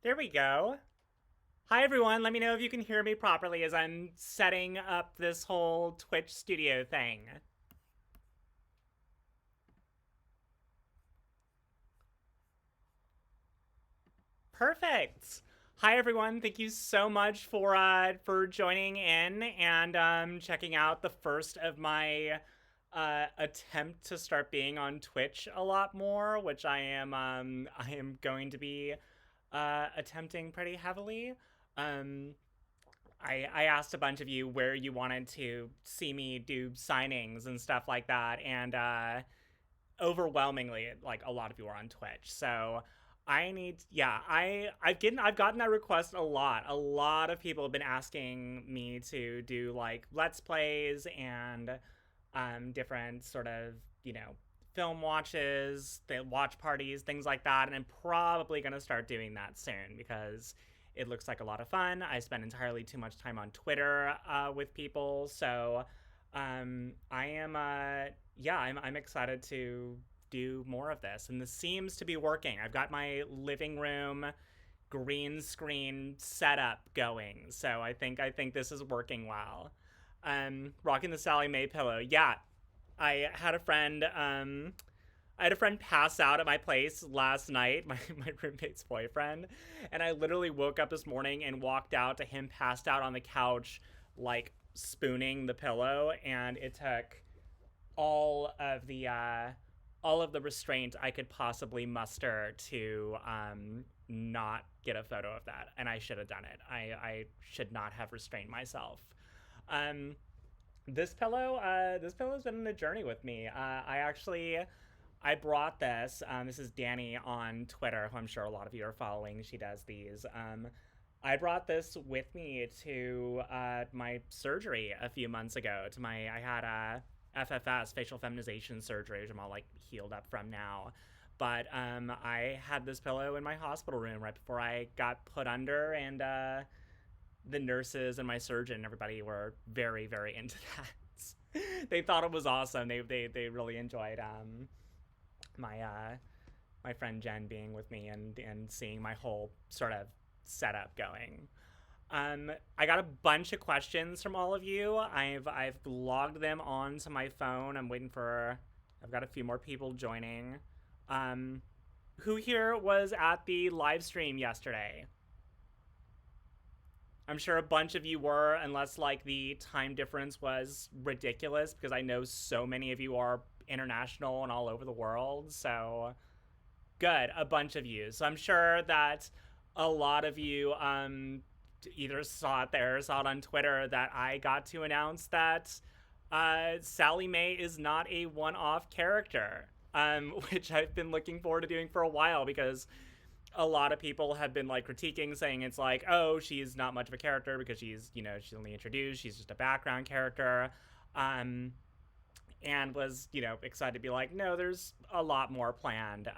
There we go. Hi, everyone. Let me know if you can hear me properly as I'm setting up this whole Twitch studio thing. Perfect. Hi, everyone. Thank you so much for joining in and checking out the first of my attempt to start being on Twitch a lot more, which I am going to be attempting pretty heavily. Um, I asked a bunch of you where you wanted to see me do signings and stuff like that, and overwhelmingly, like a lot of you are on Twitch. So I need, yeah, I've gotten that request a lot. A lot of people have been asking me to do like let's plays and different sort of film watches, the watch parties, things like that. And I'm probably gonna start doing that soon because it looks like a lot of fun. I spend entirely too much time on Twitter with people, so I am yeah, I'm excited to do more of this, and this seems to be working. I've got my living room green screen setup going, so I think this is working well. Rocking the Sallie Mae pillow. Yeah, I had a friend I had a friend pass out at my place last night, my roommate's boyfriend, and I literally woke up this morning and walked out to him passed out on the couch, like spooning the pillow, and it took all of the uh, all of the restraint I could possibly muster to not get a photo of that, and I should have done it. I should not have restrained myself. Um, this pillow has been on a journey with me. I brought this. This is Danny on Twitter, who I'm sure a lot of you are following. She does these. I brought this with me to my surgery a few months ago. I had a FFS, facial feminization surgery, which I'm all like healed up from now. But I had this pillow in my hospital room right before I got put under, and the nurses and my surgeon, everybody were very, very into that. They thought it was awesome. They really enjoyed my my friend Jen being with me and seeing my whole sort of setup going. I got a bunch of questions from all of you. I've logged them onto my phone. I'm waiting for. I've got a few more people joining. Um, who here was at the live stream yesterday? I'm sure a bunch of you were, unless like the time difference was ridiculous, because I know so many of you are international and all over the world. So good, a bunch of you. So I'm sure that a lot of you either saw it there or saw it on Twitter that I got to announce that Sallie Mae is not a one-off character, which I've been looking forward to doing for a while because a lot of people have been like critiquing, saying it's like, oh, she's not much of a character because she's only introduced, she's just a background character. Um, and was excited to be like, no, there's a lot more planned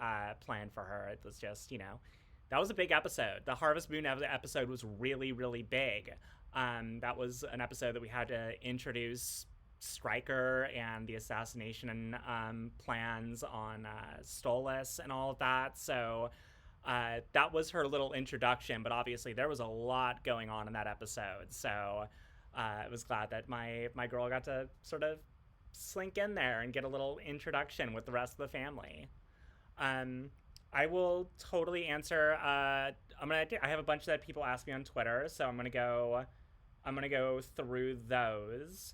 for her. It was just that was a big episode. The Harvest Moon episode was really, really big. That was an episode that we had to introduce Stryker and the assassination plans on Stolas and all of that. So that was her little introduction, but obviously there was a lot going on in that episode. So I was glad that my girl got to sort of slink in there and get a little introduction with the rest of the family. Um, I will totally answer. I have a bunch that people ask me on Twitter, so I'm gonna go through those.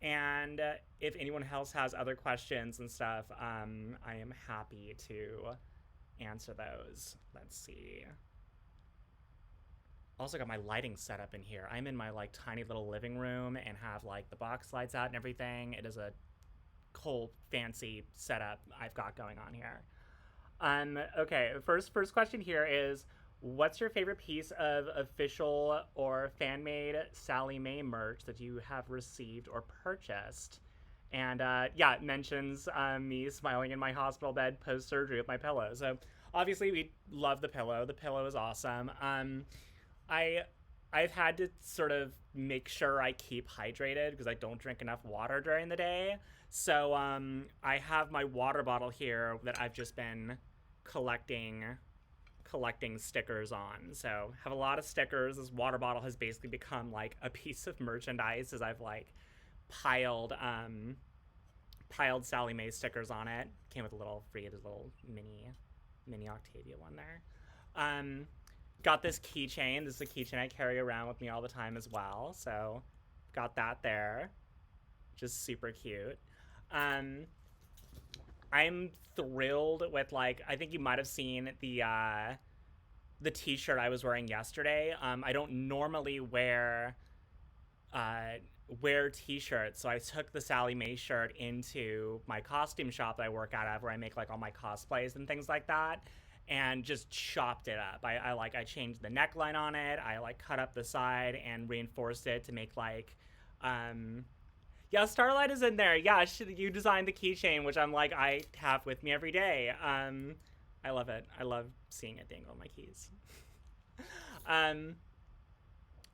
And if anyone else has other questions and stuff, I am happy to answer those. Let's see. Also got my lighting set up in here. I'm in my like tiny little living room and have like the box lights out and everything. It is a cool fancy setup I've got going on here. Okay, first question here is, what's your favorite piece of official or fan made Sallie Mae merch that you have received or purchased? And yeah, it mentions me smiling in my hospital bed post surgery with my pillow. So obviously we love the pillow. The pillow is awesome. I I've had to sort of make sure I keep hydrated because I don't drink enough water during the day. So I have my water bottle here that I've just been collecting collecting stickers on. So have a lot of stickers. This water bottle has basically become like a piece of merchandise as I've like piled piled Sallie Mae stickers on it. Came with a little free, there's a little mini Octavia one there. Got this keychain. This is a keychain I carry around with me all the time as well. So got that there. Just super cute. I'm thrilled with, like, I think you might have seen the t-shirt I was wearing yesterday. I don't normally wear t-shirts, so I took the Sallie Mae shirt into my costume shop that I work out of, where I make like all my cosplays and things like that, and just chopped it up. I changed the neckline on it. I like cut up the side and reinforced it to make like yeah, Starlight is in there. Yeah, you designed the keychain, which I'm like, I have with me every day. I love it. I love seeing it dangle on my keys.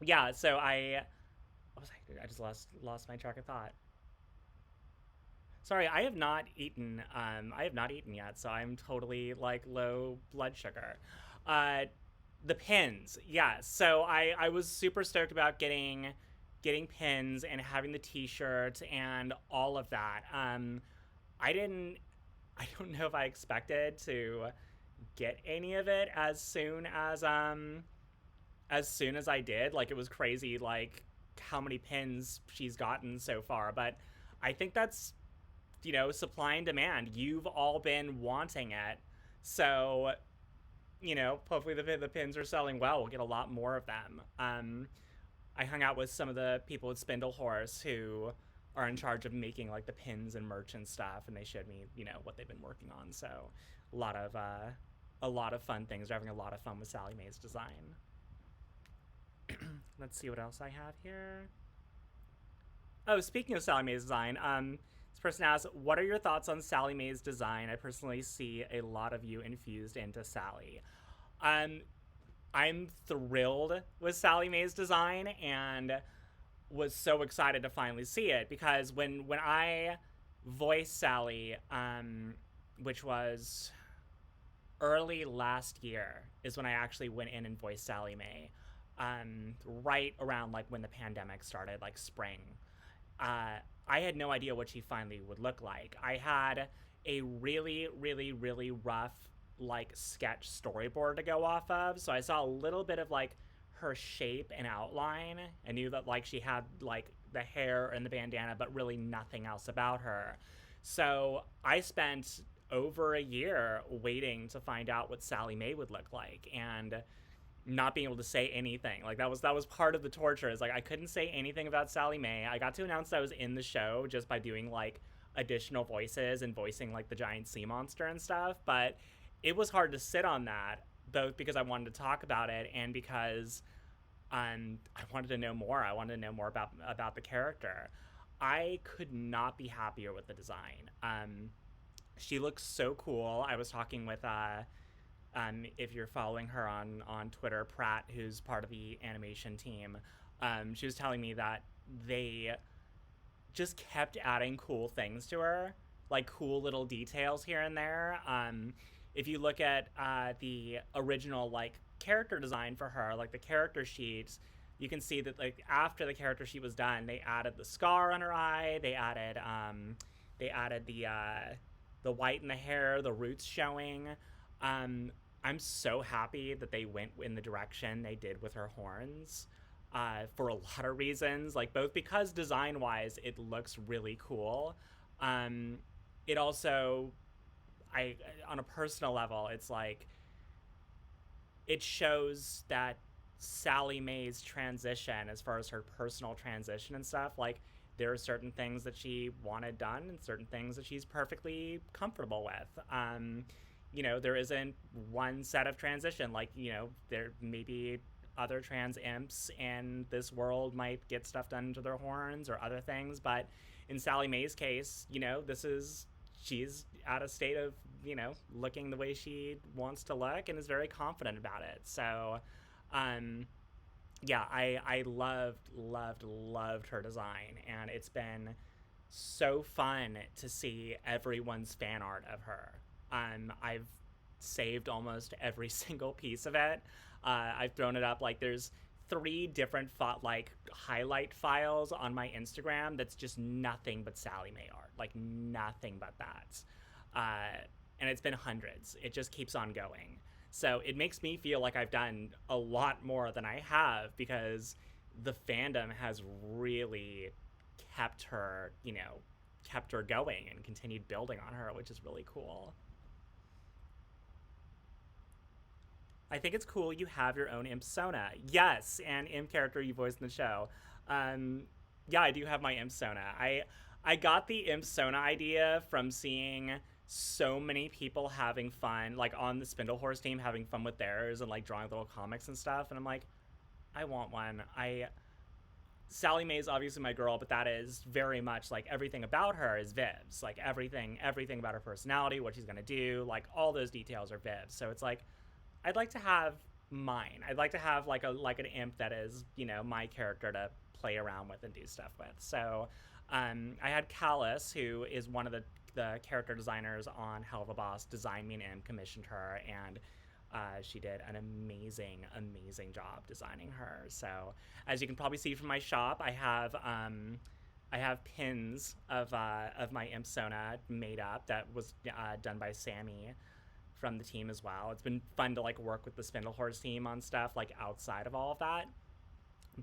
Yeah, so I just lost my track of thought. Sorry, I have not eaten. I have not eaten yet, so I'm totally like low blood sugar. Uh, the pins, yeah. So I was super stoked about getting pins and having the t-shirt and all of that. I didn't. I don't know if I expected to get any of it as soon as I did. Like, it was crazy, like how many pins she's gotten so far. But I think that's, supply and demand. You've all been wanting it, so hopefully the pins are selling well. We'll get a lot more of them. I hung out with some of the people at Spindle Horse who are in charge of making like the pins and merch and stuff, and they showed me what they've been working on. So a lot of fun things. They're having a lot of fun with Sallie Mae's design. Let's see what else I have here. Oh, speaking of Sallie Mae's design, this person asks, what are your thoughts on Sallie Mae's design? I personally see a lot of you infused into Sallie. I'm thrilled with Sallie Mae's design and was so excited to finally see it, because when I voiced Sallie, which was early last year, is when I actually went in and voiced Sallie Mae. Right around like when the pandemic started, like spring. I had no idea what she finally would look like. I had a really, really, really rough like sketch storyboard to go off of, so I saw a little bit of like her shape and outline. I knew that like she had like the hair and the bandana, but really nothing else about her. So I spent over a year waiting to find out what Sallie Mae would look like, and not being able to say anything. Like that was part of the torture, is like I couldn't say anything about Sallie Mae. I got to announce that I was in the show just by doing like additional voices and voicing like the giant sea monster and stuff, but it was hard to sit on that, both because I wanted to talk about it and because I wanted to know more. I wanted to know more about the character. I could not be happier with the design. She looks so cool. I was talking with if you're following her on Twitter, Pratt, who's part of the animation team, she was telling me that they just kept adding cool things to her, like cool little details here and there. If you look at the original like character design for her, like the character sheets, you can see that like after the character sheet was done, they added the scar on her eye. They added the white in the hair, the roots showing. I'm so happy that they went in the direction they did with her horns, for a lot of reasons, like both because design-wise it looks really cool. It also, on a personal level, it's like it shows that Sallie Mae's transition, as far as her personal transition and stuff, like there are certain things that she wanted done and certain things that she's perfectly comfortable with. There isn't one set of transition. Like, there may be other trans imps in this world might get stuff done to their horns or other things, but in Sallie Mae's case, she's at a state of, looking the way she wants to look and is very confident about it. So, yeah, I loved her design, and it's been so fun to see everyone's fan art of her. I've saved almost every single piece of it. I've thrown it up. Like there's three different like highlight files on my Instagram that's just nothing but Sallie Mae art, like nothing but that. And it's been hundreds. It just keeps on going. So it makes me feel like I've done a lot more than I have because the fandom has really kept her, kept her going and continued building on her, which is really cool. I think it's cool you have your own Imp-sona. Yes, and Imp character you voiced in the show. Um, yeah, I do have my Imp-sona. I got the Imp-sona idea from seeing so many people having fun, like on the Spindle Horse team, having fun with theirs and like drawing little comics and stuff. And I'm like, I want one. Sallie Mae is obviously my girl, but that is very much like everything about her is Viv's. Like everything about her personality, what she's gonna do, like all those details are Viv's. So it's like I'd like to have mine. I'd like to have like an imp that is, my character to play around with and do stuff with. So I had Callus, who is one of the character designers on Hell of a Boss, design me an imp, commissioned her, and she did an amazing job designing her. So as you can probably see from my shop, I have pins of my Imp-sona made up that was done by Sammy from the team as well. It's been fun to like work with the Spindle Horse team on stuff like outside of all of that.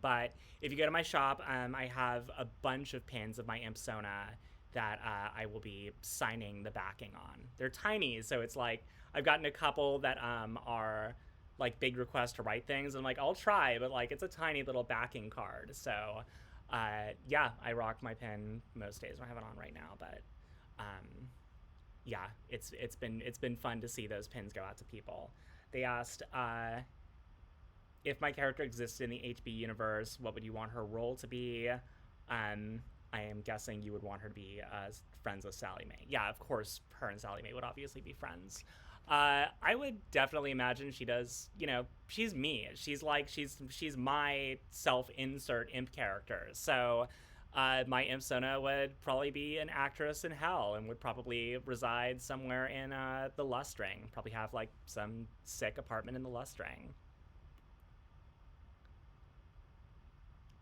But if you go to my shop, I have a bunch of pins of my Imp-sona that I will be signing the backing on. They're tiny, so it's like I've gotten a couple that are like big requests to write things. I'm like, I'll try, but like it's a tiny little backing card. So yeah, I rock my pin most days. I don't have it on right now, but yeah, it's been fun to see those pins go out to people. They asked if my character existed in the HB universe, what would you want her role to be? I am guessing you would want her to be friends with Sallie Mae. Yeah, of course, her and Sallie Mae would obviously be friends. I would definitely imagine she does. She's me. She's my self-insert imp character. So my Imp-sona would probably be an actress in hell and would probably reside somewhere in the Lust Ring. Probably have like some sick apartment in the Lust Ring.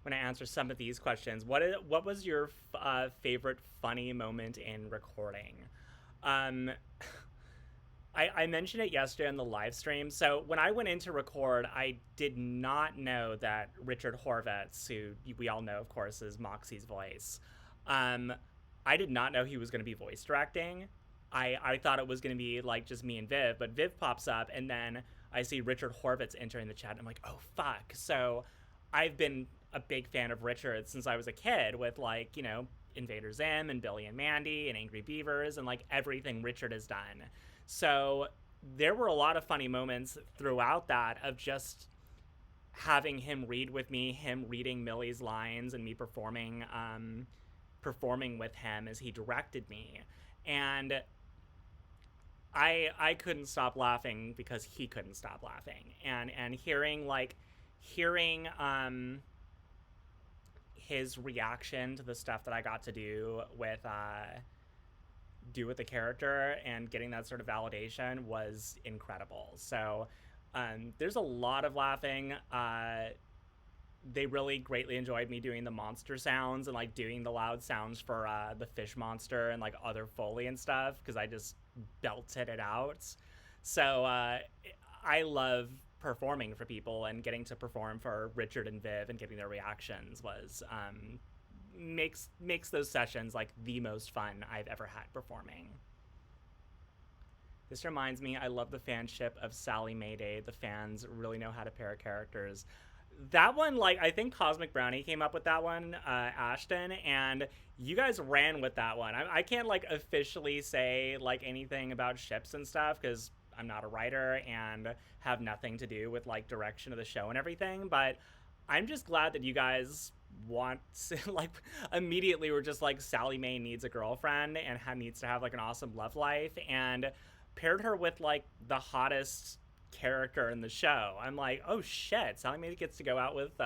When I answer some of these questions, what was your favorite funny moment in recording? I mentioned it yesterday on the live stream. So when I went in to record, I did not know that Richard Horvitz, who we all know, of course, is Moxie's voice, I did not know he was going to be voice directing. I thought it was going to be like just me and Viv, but Viv pops up and then I see Richard Horvitz entering the chat and I'm like, oh, fuck. So I've been a big fan of Richard since I was a kid with like, Invader Zim and Billy and Mandy and Angry Beavers and like everything Richard has done. So there were a lot of funny moments throughout that of just having him read with me, him reading Millie's lines and me performing with him as he directed me. And I couldn't stop laughing because he couldn't stop laughing. And hearing his reaction to the stuff that I got to do with the character and getting that sort of validation was incredible. So there's a lot of laughing. They really greatly enjoyed me doing the monster sounds and like doing the loud sounds for the fish monster and like other Foley and stuff because I just belted it out. So I love performing for people, and getting to perform for Richard and Viv and getting their reactions was makes those sessions like the most fun I've ever had performing. This reminds me, I love the fanship of Sallie Mae Day. The fans really know how to pair characters. That one, like, I think Cosmic Brownie came up with that one, Ashton, and you guys ran with that one. I can't, like, officially say, like, anything about ships and stuff, because I'm not a writer and have nothing to do with, like, direction of the show and everything, but I'm just glad that you guys want to, like, immediately were just like, Sallie Mae needs a girlfriend and needs to have, like, an awesome love life, and paired her with, like, the hottest character in the show. I'm like, oh shit, Sallie Mae gets to go out with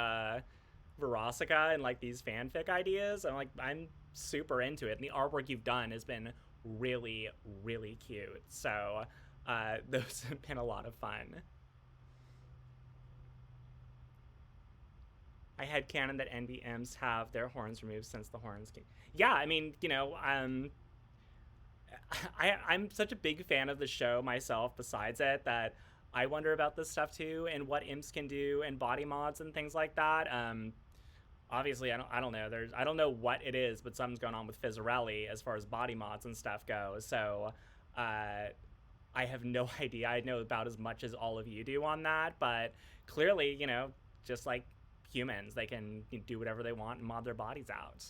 Verosica and like these fanfic ideas. I'm super into it, and the artwork you've done has been really, really cute. So Those have been a lot of fun. I had canon that NBMs have their horns removed since the horns came. Yeah, I mean, I'm such a big fan of the show myself, besides it, that I wonder about this stuff too and what imps can do and body mods and things like that. Obviously, I don't know. I don't know what it is, but something's going on with Fizzarelli as far as body mods and stuff go. So uh, I have no idea. I know about as much as all of you do on that, but clearly, just like humans, they can do whatever they want and mod their bodies out.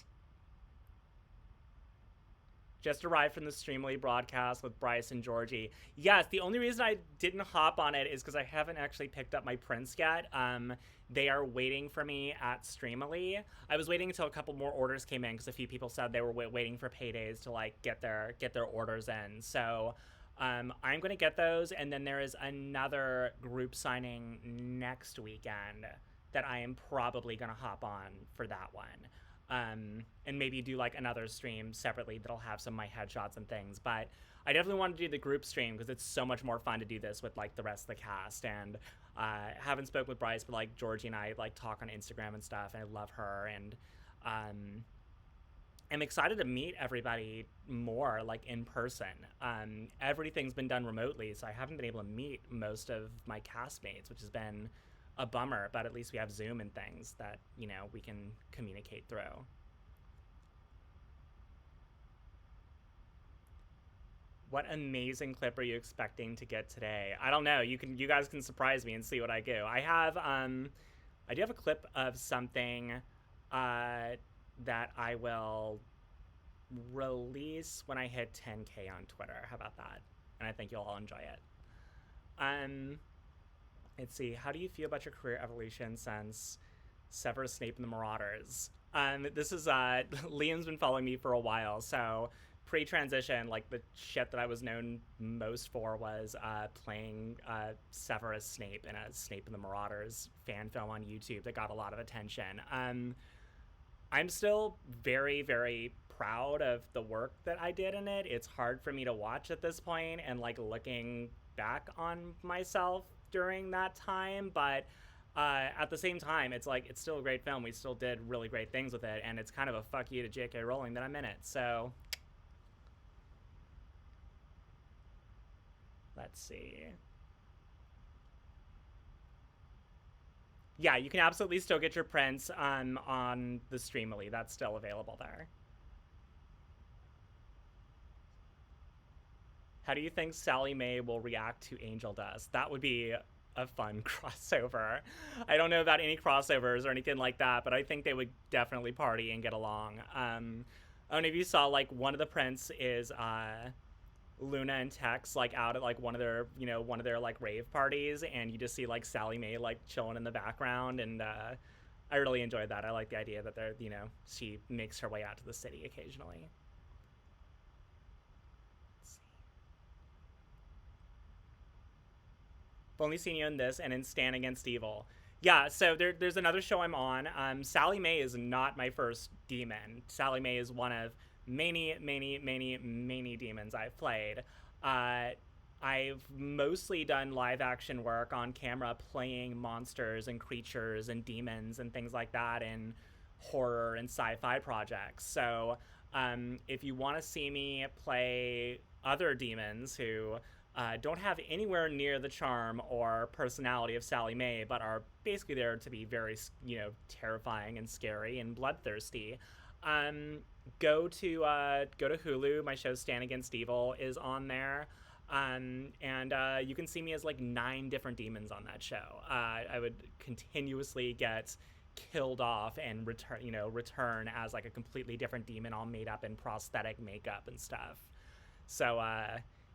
Just arrived from the Streamly broadcast with Bryce and Georgie. Yes, the only reason I didn't hop on it is because I haven't actually picked up my prints yet. They are waiting for me at Streamily. I was waiting until a couple more orders came in because a few people said they were waiting for paydays to like get their orders in. So I'm going to get those, and then there is another group signing next weekend that I am probably going to hop on for that one. And maybe do like another stream separately that'll have some of my headshots and things. But I definitely want to do the group stream because it's so much more fun to do this with like the rest of the cast. And haven't spoke with Bryce, but like Georgie and I like talk on Instagram and stuff, and I love her. And I'm excited to meet everybody more like in person. Everything's been done remotely, so I haven't been able to meet most of my castmates, which has been a bummer, but at least we have Zoom and things that, we can communicate through. What amazing clip are you expecting to get today? I don't know. You guys can surprise me and see what I do. I do have a clip of something that I will release when I hit 10K on Twitter. How about that? And I think you'll all enjoy it. Let's see. How do you feel about your career evolution since Severus Snape and the Marauders? This is Liam's been following me for a while, so pre-transition, like the shit that I was known most for was playing Severus Snape in a Snape and the Marauders fan film on YouTube that got a lot of attention. I'm still very, very proud of the work that I did in it. It's hard for me to watch at this point and like looking back on myself during that time, but at the same time, it's like it's still a great film. We still did really great things with it, and it's kind of a fuck you to J.K. Rowling that I'm in it. So let's see. Yeah, you can absolutely still get your prints on the Streamily. That's still available there. How do you think Sallie Mae will react to Angel Dust? That would be a fun crossover. I don't know about any crossovers or anything like that, but I think they would definitely party and get along. I don't know if you saw, like, one of the prints is Luna and Tex like out at like one of their like rave parties, and you just see like Sallie Mae like chilling in the background, and I really enjoyed that. I like the idea that they're she makes her way out to the city occasionally. I've only seen you in this and in Stand Against Evil. Yeah, so there's another show I'm on. Sallie Mae is not my first demon. Sallie Mae is one of many, many, many, many demons I've played. I've mostly done live action work on camera playing monsters and creatures and demons and things like that in horror and sci-fi projects. So if you want to see me play other demons who don't have anywhere near the charm or personality of Sallie Mae, but are basically there to be very, terrifying and scary and bloodthirsty, go to Hulu. My show Stand Against Evil is on there. And you can see me as like 9 different demons on that show. I would continuously get killed off and return as like a completely different demon, all made up in prosthetic makeup and stuff. So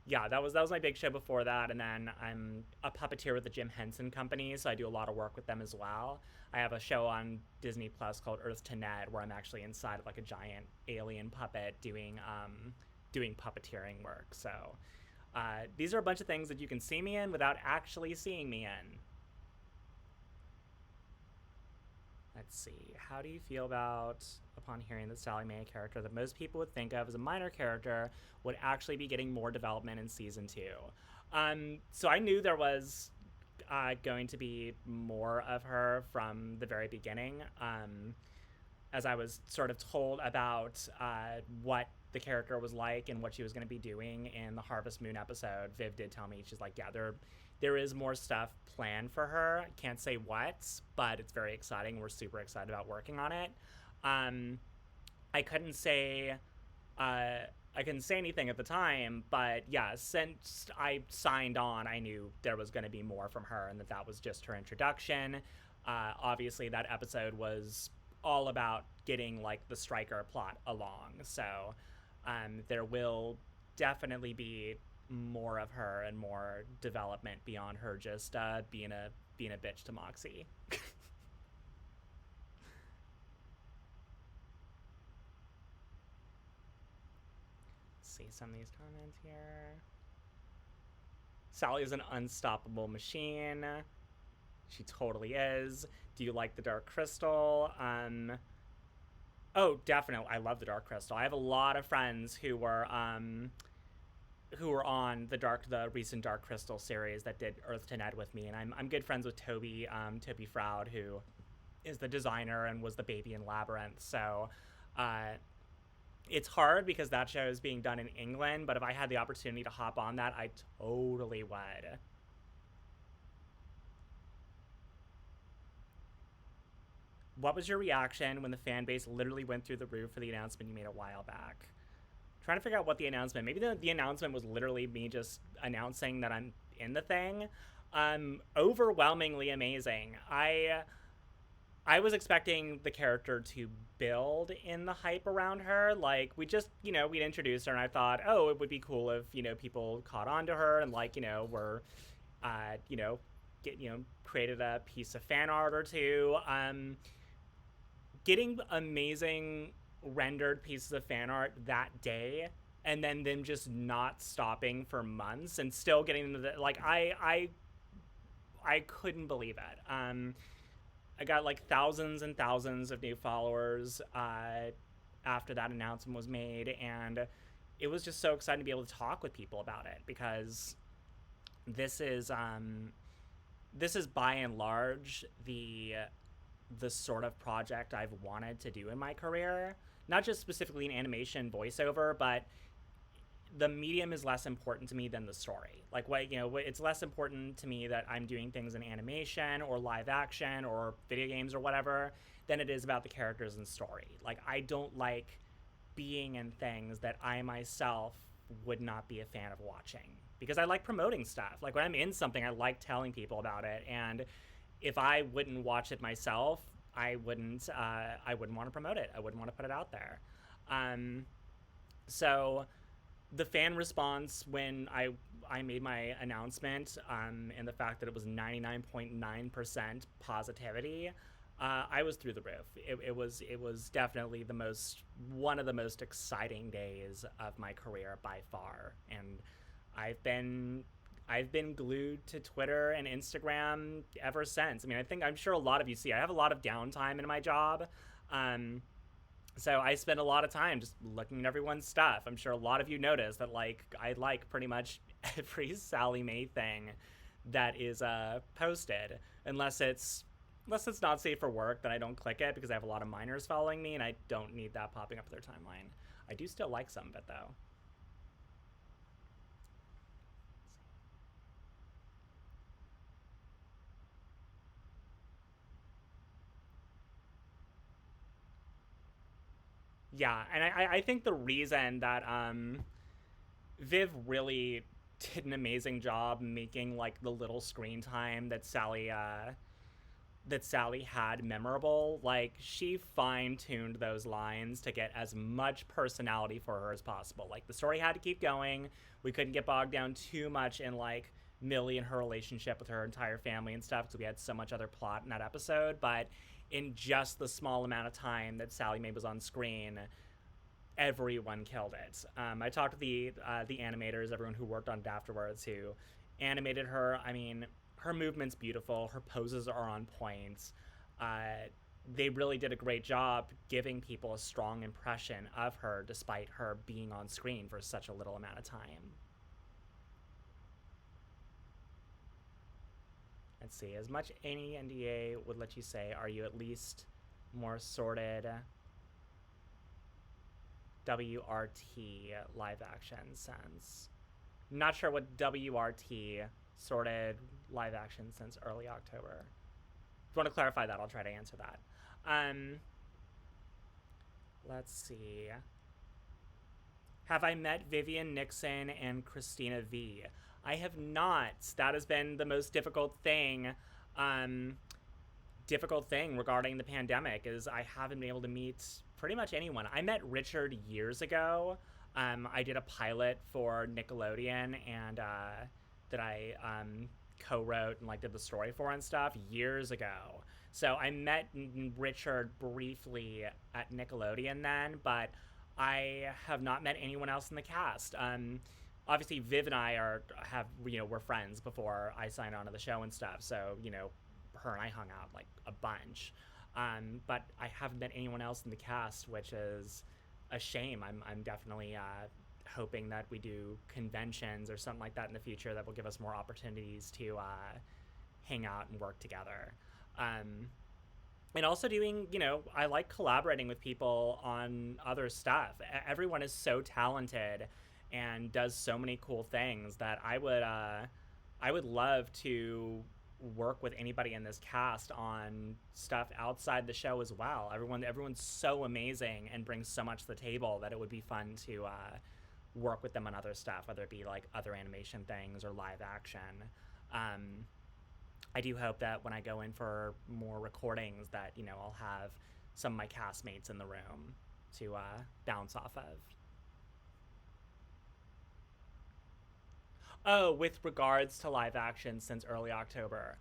yeah, that was my big show before that, and then I'm a puppeteer with the Jim Henson Company, so I do a lot of work with them as well. I have a show on Disney Plus called Earth to Ned, where I'm actually inside of like a giant alien puppet doing puppeteering work. So these are a bunch of things that you can see me in without actually seeing me in. Let's see. How do you feel about, upon hearing that Sallie Mae, a character that most people would think of as a minor character, would actually be getting more development in season 2? So I knew there was going to be more of her from the very beginning. As I was sort of told about what the character was like and what she was going to be doing in the Harvest Moon episode, Viv did tell me, she's like, yeah, there is more stuff planned for her. Can't say what, but it's very exciting. We're super excited about working on it. Um, I couldn't say I couldn't say anything at the time, but yeah, since I signed on, I knew there was going to be more from her, and that was just her introduction. Obviously, that episode was all about getting like the striker plot along, so there will definitely be more of her and more development beyond her just being a bitch to Moxie. See some of these comments here. Sallie is an unstoppable machine. She totally is. Do you like the Dark Crystal? Oh, definitely. I love the Dark Crystal. I have a lot of friends who were on the recent Dark Crystal series that did Earth to Ned with me, and I'm good friends with Toby Froud, who is the designer and was the baby in Labyrinth. So, it's hard because that show is being done in England, but if I had the opportunity to hop on that, I totally would. What was your reaction when the fan base literally went through the roof for the announcement you made a while back? I'm trying to figure out what the announcement. Maybe the announcement was literally me just announcing that I'm in the thing. Overwhelmingly amazing. I was expecting the character to build in the hype around her. Like, we just, we'd introduced her, and I thought, oh, it would be cool if, people caught on to her and, like, were, uh, you know, created a piece of fan art or two. Getting amazing rendered pieces of fan art that day, and then them just not stopping for months and still getting them like, I couldn't believe it. I got like thousands and thousands of new followers after that announcement was made, and it was just so exciting to be able to talk with people about it, because this is by and large the sort of project I've wanted to do in my career. Not just specifically in animation voiceover, but the medium is less important to me than the story. Like, it's less important to me that I'm doing things in animation or live action or video games or whatever than it is about the characters and story. Like, I don't like being in things that I myself would not be a fan of watching, because I like promoting stuff. Like, when I'm in something, I like telling people about it, and if I wouldn't watch it myself, I wouldn't want to promote it. I wouldn't want to put it out there. So the fan response when I made my announcement, and the fact that it was 99.9% positivity, I was through the roof. It was definitely one of the most exciting days of my career by far, and I've been glued to Twitter and Instagram ever since. I mean, I'm sure a lot of you see I have a lot of downtime in my job. So I spend a lot of time just looking at everyone's stuff. I'm sure a lot of you notice that, like, I like pretty much every Sallie Mae thing that is posted, unless it's not safe for work. Then I don't click it, because I have a lot of minors following me, and I don't need that popping up their timeline. I do still like some of it, though. Yeah, and I think the reason that Viv really did an amazing job making, like, the little screen time that Sallie had memorable. Like, she fine-tuned those lines to get as much personality for her as possible. Like, the story had to keep going. We couldn't get bogged down too much in, like, Millie and her relationship with her entire family and stuff, because we had so much other plot in that episode. But in just the small amount of time that Sallie Mae was on screen, everyone killed it. I talked to the animators, everyone who worked on it afterwards, who animated her. I mean, her movement's beautiful. Her poses are on point. They really did a great job giving people a strong impression of her, despite her being on screen for such a little amount of time. let's see, as much any NDA would let you say, are you at least more sorted WRT live action since? Not sure what WRT sorted live action since early October. If you want to clarify that, I'll try to answer that. Let's see. Have I met Vivian Nixon and Christina V? I have not. That has been the most difficult thing. Difficult thing regarding the pandemic is I haven't been able to meet pretty much anyone. I met Richard years ago. I did a pilot for Nickelodeon and that I co-wrote and like did the story for and stuff years ago. So I met Richard briefly at Nickelodeon then, but I have not met anyone else in the cast. Obviously Viv and I we're friends before I signed on to the show and stuff. So, her and I hung out like a bunch. But I haven't met anyone else in the cast, which is a shame. I'm definitely hoping that we do conventions or something like that in the future that will give us more opportunities to hang out and work together. And also doing, I like collaborating with people on other stuff. Everyone is so talented and does so many cool things that I would love to work with anybody in this cast on stuff outside the show as well. Everyone's so amazing and brings so much to the table that it would be fun to work with them on other stuff, whether it be like other animation things or live action. I do hope that when I go in for more recordings that, I'll have some of my castmates in the room to bounce off of. Oh, with regards to live action since early October.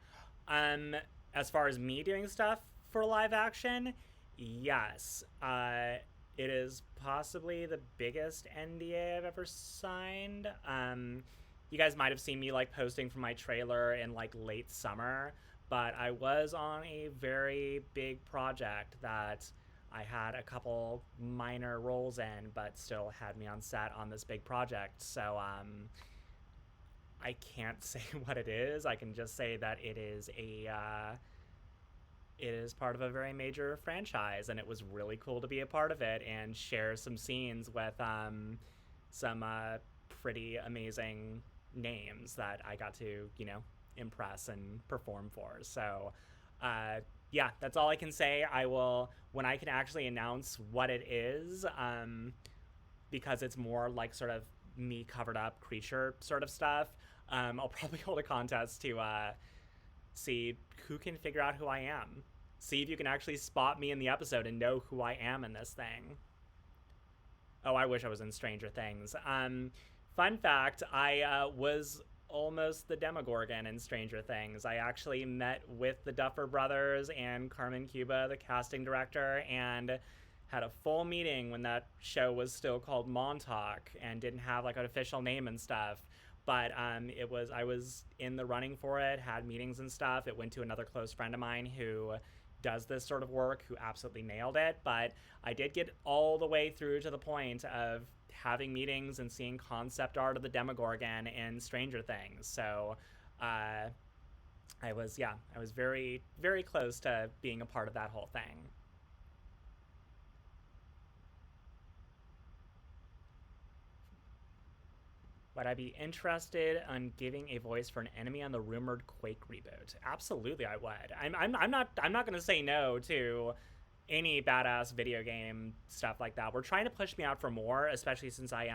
As far as me doing stuff for live action, yes. It is possibly the biggest NDA I've ever signed. You guys might have seen me like posting from my trailer in like late summer, but I was on a very big project that I had a couple minor roles in, but still had me on set on this big project. So I can't say what it is. I can just say that it is part of a very major franchise, and it was really cool to be a part of it and share some scenes with some pretty amazing names that I got to, impress and perform for. So yeah, that's all I can say. I will, when I can actually announce what it is, because it's more like sort of me covered up creature sort of stuff, I'll probably hold a contest to see who can figure out who I am. See if you can actually spot me in the episode and know who I am in this thing. Oh, I wish I was in Stranger Things. Fun fact, I was almost the Demogorgon in Stranger Things. I actually met with the Duffer Brothers and Carmen Cuba, the casting director, and had a full meeting when that show was still called Montauk and didn't have like an official name and stuff. But I was in the running for it, had meetings and stuff. It went to another close friend of mine who does this sort of work, who absolutely nailed it. But I did get all the way through to the point of having meetings and seeing concept art of the Demogorgon in Stranger Things. So I was very, very close to being a part of that whole thing. Would I be interested in giving a voice for an enemy on the rumored Quake reboot? Absolutely, I would. I'm not gonna say no to any badass video game stuff like that. We're trying to push me out for more, especially since I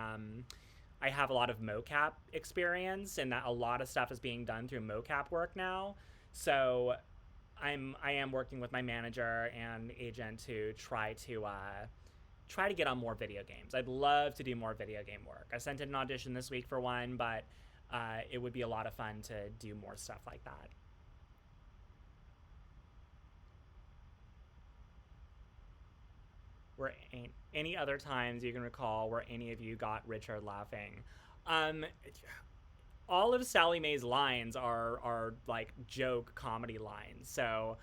have a lot of mocap experience and that a lot of stuff is being done through mocap work now. So I am working with my manager and agent to try to get on more video games. I'd love to do more video game work. I sent in an audition this week for one, but it would be a lot of fun to do more stuff like that. Were any other times you can recall where any of you got Richard laughing? All of Sallie Mae's lines are like joke comedy lines, so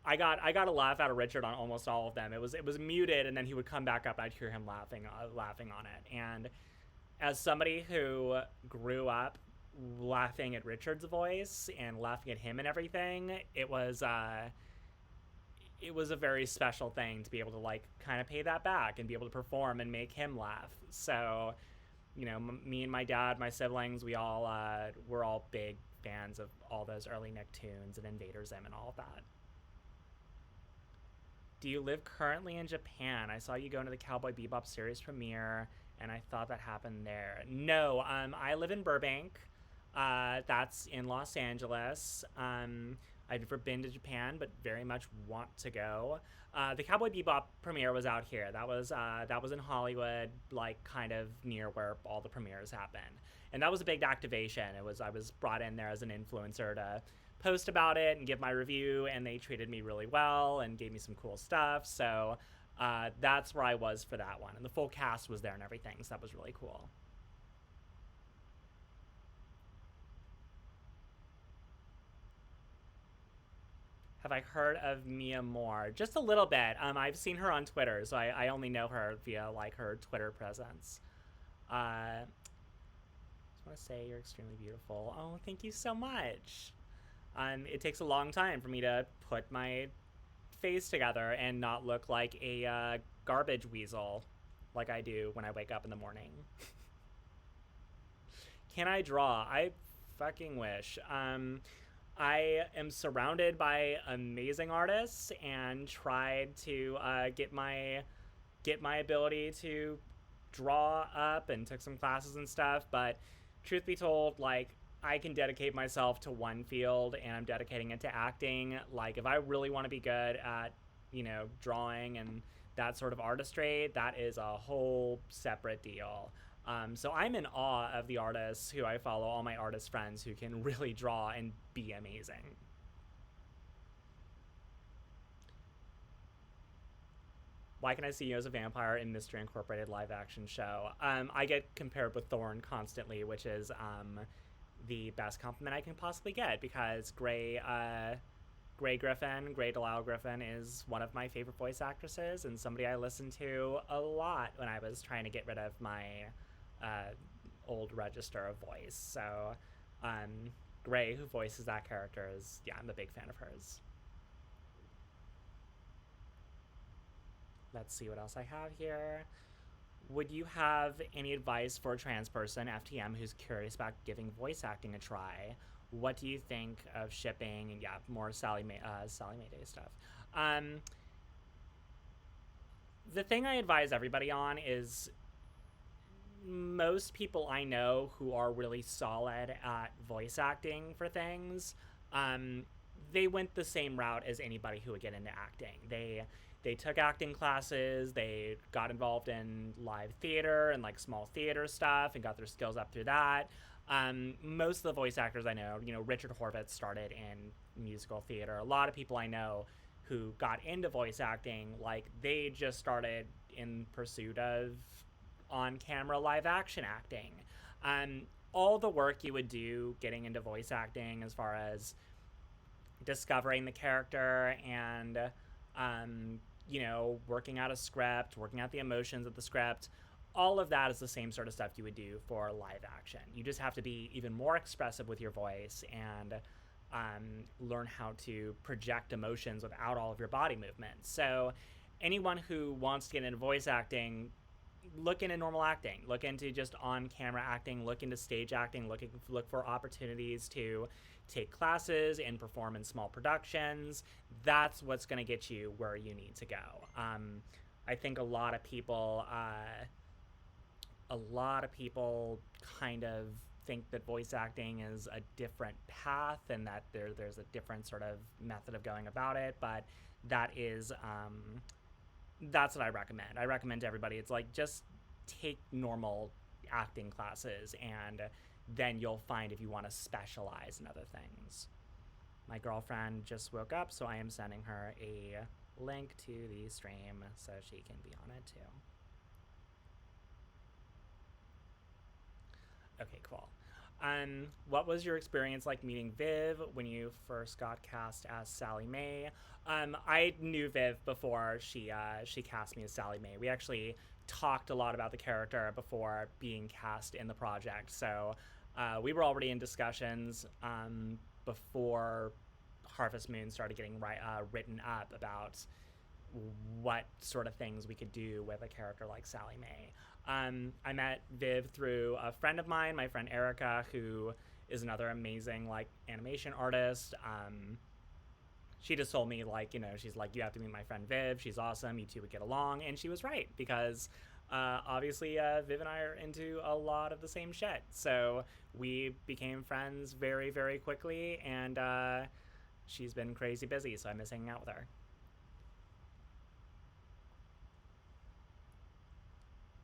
I got a laugh out of Richard on almost all of them. It was muted, and then he would come back up, and I'd hear him laughing on it. And as somebody who grew up laughing at Richard's voice and laughing at him and everything, it was a very special thing to be able to like kind of pay that back and be able to perform and make him laugh. So, me and my dad, my siblings, we're all big fans of all those early Nicktoons and Invader Zim and all of that. Do you live currently in Japan? I saw you go into the Cowboy Bebop series premiere, and I thought that happened there. No, I live in Burbank. That's in Los Angeles. I've never been to Japan, but very much want to go. The Cowboy Bebop premiere was out here. That was in Hollywood, like kind of near where all the premieres happen, and that was a big activation. I was brought in there as an influencer to post about it and give my review, and they treated me really well and gave me some cool stuff. So that's where I was for that one, and the full cast was there and everything. So that was really cool. Have I heard of Mia Moore? Just a little bit. I've seen her on Twitter, so I only know her via like her Twitter presence. Just want to say you're extremely beautiful. Oh, thank you so much. It takes a long time for me to put my face together and not look like a garbage weasel like I do when I wake up in the morning. Can I draw? I fucking wish. I am surrounded by amazing artists and tried to get my ability to draw up and took some classes and stuff. But truth be told, like I can dedicate myself to one field, and I'm dedicating it to acting. Like if I really want to be good at drawing and that sort of artistry, that is a whole separate deal. So I'm in awe of the artists who I follow, all my artist friends who can really draw and be amazing. Why can I see you as a vampire in Mystery Incorporated live action show? I get compared with Thorn constantly, which is the best compliment I can possibly get because Grey Delisle Griffin is one of my favorite voice actresses and somebody I listened to a lot when I was trying to get rid of my uh, old register of voice. So, Gray, who voices that character, is, yeah, I'm a big fan of hers. Let's see what else I have here. Would you have any advice for a trans person, FTM, who's curious about giving voice acting a try? What do you think of shipping? And yeah, more Sallie Mae Day stuff. Um, the thing I advise everybody on is most people I know who are really solid at voice acting for things, um, they went the same route as anybody who would get into acting. They took acting classes, they got involved in live theater and like small theater stuff and got their skills up through that. Most of the voice actors I know, Richard Horvitz started in musical theater. A lot of people I know who got into voice acting, like they just started in pursuit of on camera live action acting. Um, all the work you would do getting into voice acting as far as discovering the character and working out a script, working out the emotions of the script. All of that is the same sort of stuff you would do for live action. You just have to be even more expressive with your voice and learn how to project emotions without all of your body movements. So, anyone who wants to get into voice acting, look into normal acting, look into just on camera acting, look into stage acting, look for opportunities to take classes and perform in small productions. That's what's going to get you where you need to go. I think a lot of people kind of think that voice acting is a different path and that there's a different sort of method of going about it, but that's what I recommend. I recommend to everybody, it's like just take normal acting classes and then you'll find if you want to specialize in other things. My girlfriend just woke up, so I am sending her a link to the stream so she can be on it too. Okay, cool. What was your experience like meeting Viv when you first got cast as Sallie Mae? I knew Viv before she cast me as Sallie Mae. We actually talked a lot about the character before being cast in the project, so We were already in discussions before Harvest Moon started getting written up about what sort of things we could do with a character like Sallie Mae. I met Viv through a friend of mine, my friend Erica, who is another amazing like animation artist. She just told me like, she's like, you have to meet my friend Viv. She's awesome. You two would get along, and she was right because obviously Viv and I are into a lot of the same shit. So we became friends very, very quickly, and she's been crazy busy, so I miss hanging out with her.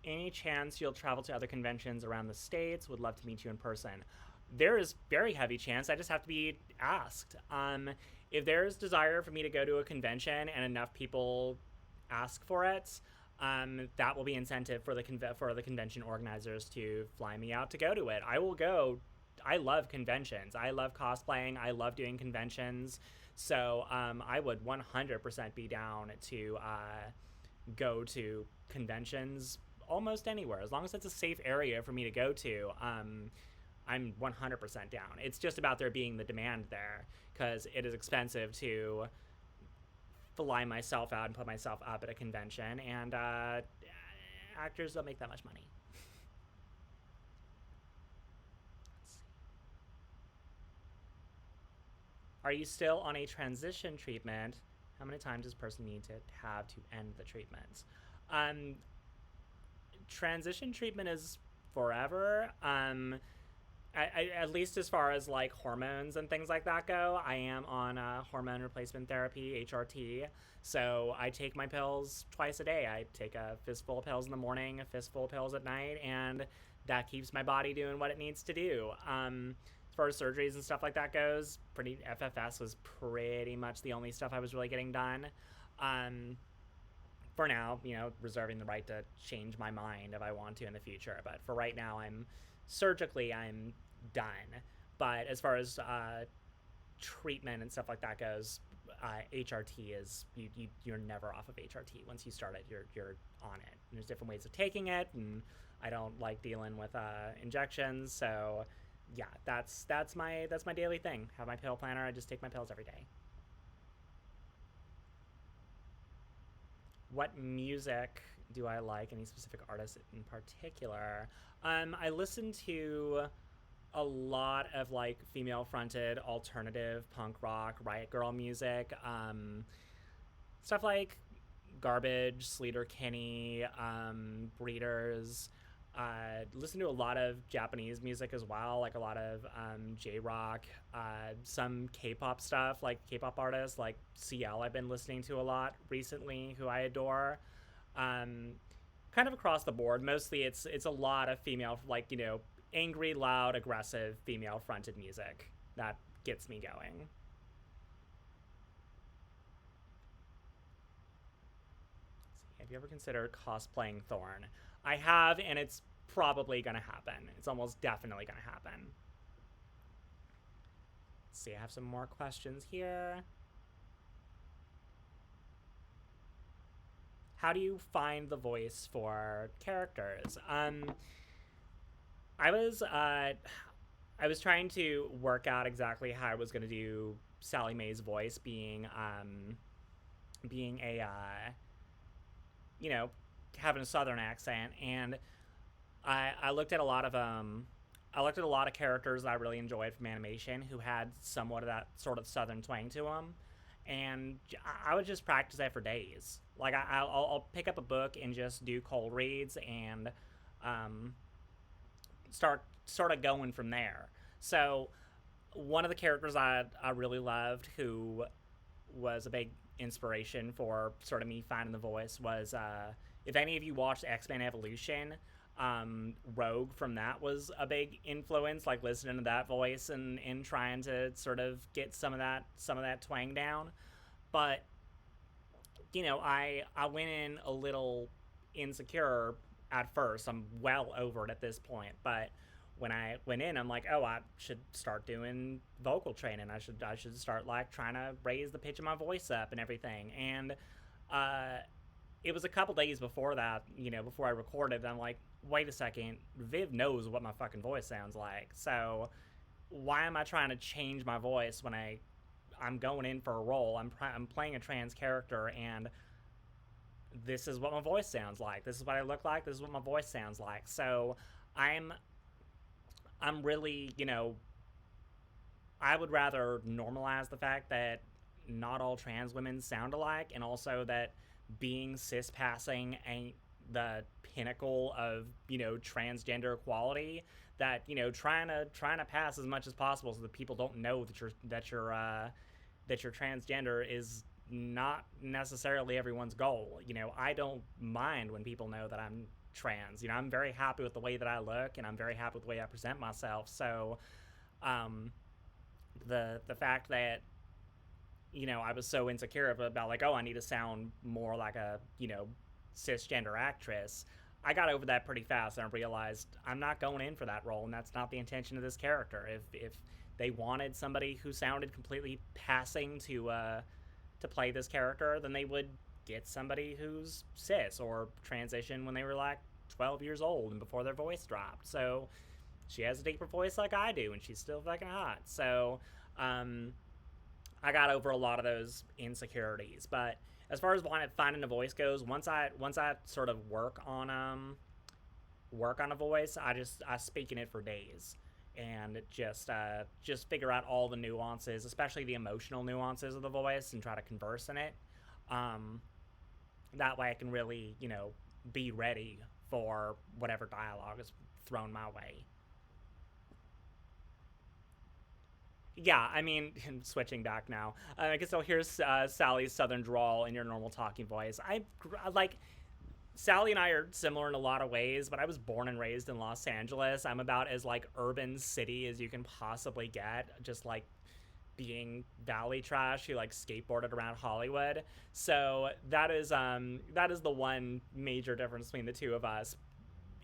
Any chance you'll travel to other conventions around the states? Would love to meet you in person. There is very heavy chance. I just have to be asked. If there's desire for me to go to a convention and enough people ask for it, that will be incentive for the convention organizers to fly me out to go to it. I will go. I love conventions. I love cosplaying. I love doing conventions. So I would 100% be down to go to conventions almost anywhere, as long as it's a safe area for me to go to. I'm 100% down. It's just about there being the demand there, because it is expensive to fly myself out and put myself up at a convention, and actors don't make that much money. Are you still on a transition treatment? How many times does a person need to have to end the treatment? Um, Transition treatment is forever. At least as far as like hormones and things like that go, I am on hormone replacement therapy, HRT. So I take my pills twice a day. I take a fistful of pills in the morning, a fistful of pills at night, and that keeps my body doing what it needs to do. As far as surgeries and stuff like that goes, pretty FFS was pretty much the only stuff I was really getting done. Um, for now, reserving the right to change my mind if I want to in the future. But for right now, I'm done. But as far as treatment and stuff like that goes, HRT is you're never off of HRT. Once you start it, you're on it. And there's different ways of taking it, and I don't like dealing with injections. So yeah, that's my daily thing. Have my pill planner. I just take my pills every day. What music do I like? Any specific artists in particular? I listen to a lot of like female fronted alternative punk rock, riot girl music. Stuff like Garbage, Sleater Kinney, Breeders. Listen to a lot of Japanese music as well, like a lot of J rock, some K pop stuff, like K pop artists like CL. I've been listening to a lot recently, who I adore. Um, Kind of across the board. Mostly, it's a lot of female, like angry, loud, aggressive, female fronted music that gets me going. Have you ever considered cosplaying Thorn? I have, and it's probably gonna happen. It's almost definitely gonna happen. Let's see, I have some more questions here. How do you find the voice for characters? I was uh, I was trying to work out exactly how I was gonna do Sallie Mae's voice, being a you know having a southern accent, and I looked at a lot of characters that I really enjoyed from animation who had somewhat of that sort of southern twang to them, and I would just practice that for days. Like I'll pick up a book and just do cold reads and um, start sort of going from there. So one of the characters I really loved, who was a big inspiration for sort of me finding the voice, was if any of you watched X-Men Evolution, Rogue from that was a big influence, like listening to that voice and trying to sort of get some of that twang down. But I went in a little insecure at first. I'm well over it at this point, but when I went in, I'm like, oh, I should start doing vocal training. I should start like trying to raise the pitch of my voice up and everything. And it was a couple days before that, before I recorded, and I'm like, wait a second, Viv knows what my fucking voice sounds like. So why am I trying to change my voice when I'm going in for a role? I'm playing a trans character, and this is what my voice sounds like. This is what I look like. This is what my voice sounds like. So I'm I'm really, I would rather normalize the fact that not all trans women sound alike, and also that being cis passing ain't the pinnacle of transgender equality. That trying to pass as much as possible so that people don't know that you're transgender is not necessarily everyone's goal. I don't mind when people know that I'm trans. I'm very happy with the way that I look, and I'm very happy with the way I present myself. So um, the fact that I was so insecure about, like, oh, I need to sound more like a cisgender actress. I got over that pretty fast, and I realized I'm not going in for that role, and that's not the intention of this character. If they wanted somebody who sounded completely passing to play this character, then they would get somebody who's cis or transition when they were like 12 years old and before their voice dropped. So she has a deeper voice like I do, and she's still fucking hot. So I got over a lot of those insecurities. But as far as finding a voice goes, once I sort of work on a voice, I speak in it for days, and just figure out all the nuances, especially the emotional nuances of the voice, and try to converse in it. That way I can really be ready for whatever dialogue is thrown my way. Yeah, I mean, switching back now. I guess I'll hear Sally's southern drawl in your normal talking voice. Like, Sally and I are similar in a lot of ways, but I was born and raised in Los Angeles. I'm about as, like, urban city as you can possibly get, just, like, being valley trash who, like, skateboarded around Hollywood. So that is the one major difference between the two of us.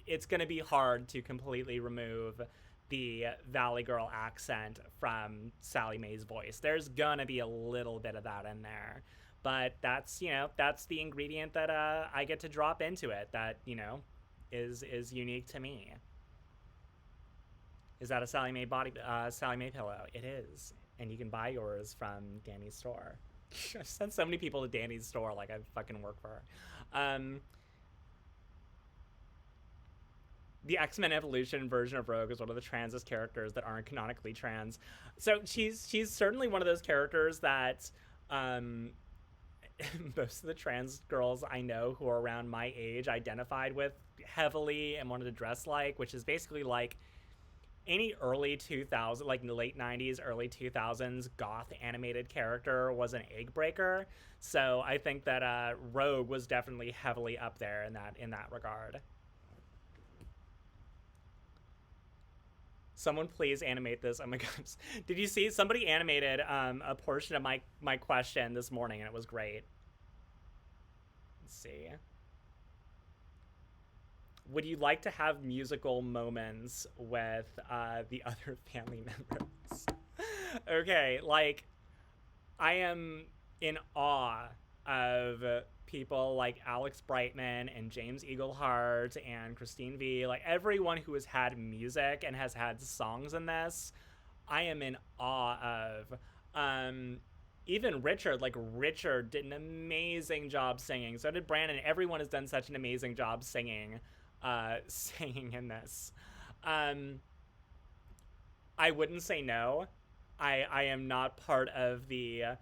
It's going to be hard to completely remove the Valley Girl accent from Sallie Mae's voice. There's gonna be a little bit of that in there, but that's the ingredient that I get to drop into it. That is unique to me. Is that a Sallie Mae pillow? It is, and you can buy yours from Danny's store. I've sent so many people to Danny's store, like I fucking work for her. The X-Men Evolution version of Rogue is one of the transest characters that aren't canonically trans. So she's certainly one of those characters that most of the trans girls I know who are around my age identified with heavily and wanted to dress like, which is basically like any early 2000s, like in the late 90s, early 2000s goth animated character was an egg breaker. So I think that Rogue was definitely heavily up there in that regard. Someone please animate this. Oh my god. Did you see somebody animated a portion of my question this morning, and it was great. Let's see. Would you like to have musical moments with the other family members? Okay, like, I am in awe of people like Alex Brightman and James Eaglehart and Christine V, like everyone who has had music and has had songs in this, I am in awe of. Even Richard, like Richard did an amazing job singing. So did Brandon. Everyone has done such an amazing job singing singing in this. I wouldn't say no. I am not part of the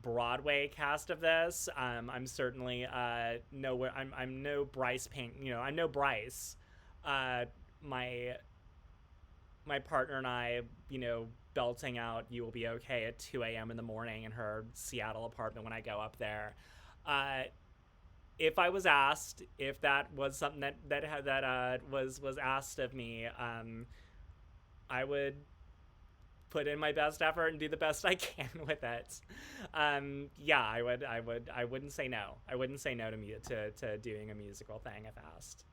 Broadway cast of this. I'm certainly nowhere. I'm no Bryce Pink. I'm no Bryce. My partner and I, belting out "You Will Be Okay" at 2 a.m. in the morning in her Seattle apartment when I go up there. If I was asked if that was something that was asked of me, I would put in my best effort and do the best I can with it. Yeah, I wouldn't say no. I wouldn't say no to doing a musical thing if asked.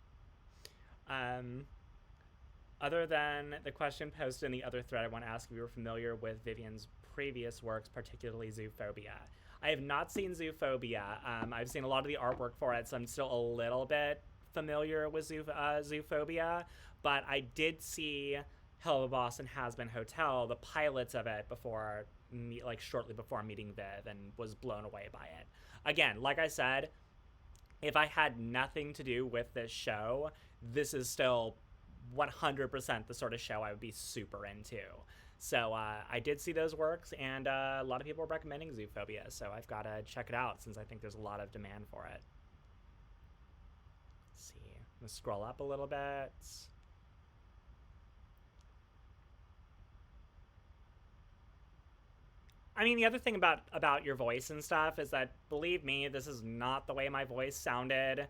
Other than the question posted in the other thread, I want to ask if you were familiar with Vivian's previous works, particularly Zoophobia. I have not seen Zoophobia. I've seen a lot of the artwork for it, so I'm still a little bit familiar with Zoophobia. But I did see Hell of a Boss and Hazbin Hotel, the pilots of it, before like shortly before meeting Viv, and was blown away by it. Again, like I said, if I had nothing to do with this show, this is still 100% the sort of show I would be super into. So I did see those works, and a lot of people are recommending Zoophobia, so I've got to check it out since I think there's a lot of demand for it. Let's see. I'm going to scroll up a little bit. I mean, the other thing about your voice and stuff is that, believe me, this is not the way my voice sounded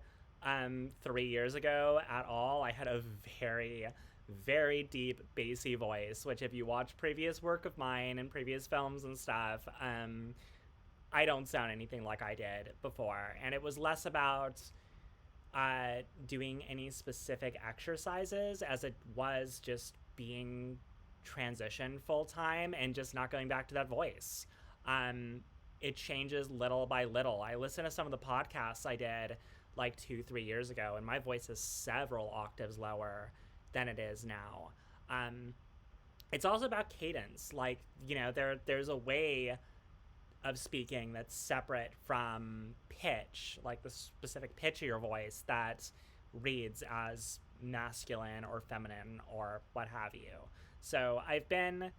3 years ago at all. I had a very, very deep, bassy voice, which if you watch previous work of mine and previous films and stuff, I don't sound anything like I did before. And it was less about doing any specific exercises as it was just being transition full time and just not going back to that voice. It changes little by little. I listen to some of the podcasts I did like 2-3 years ago, and my voice is several octaves lower than it is now. It's also about cadence. Like, there's a way of speaking that's separate from pitch, like the specific pitch of your voice that reads as masculine or feminine or what have you. So I've been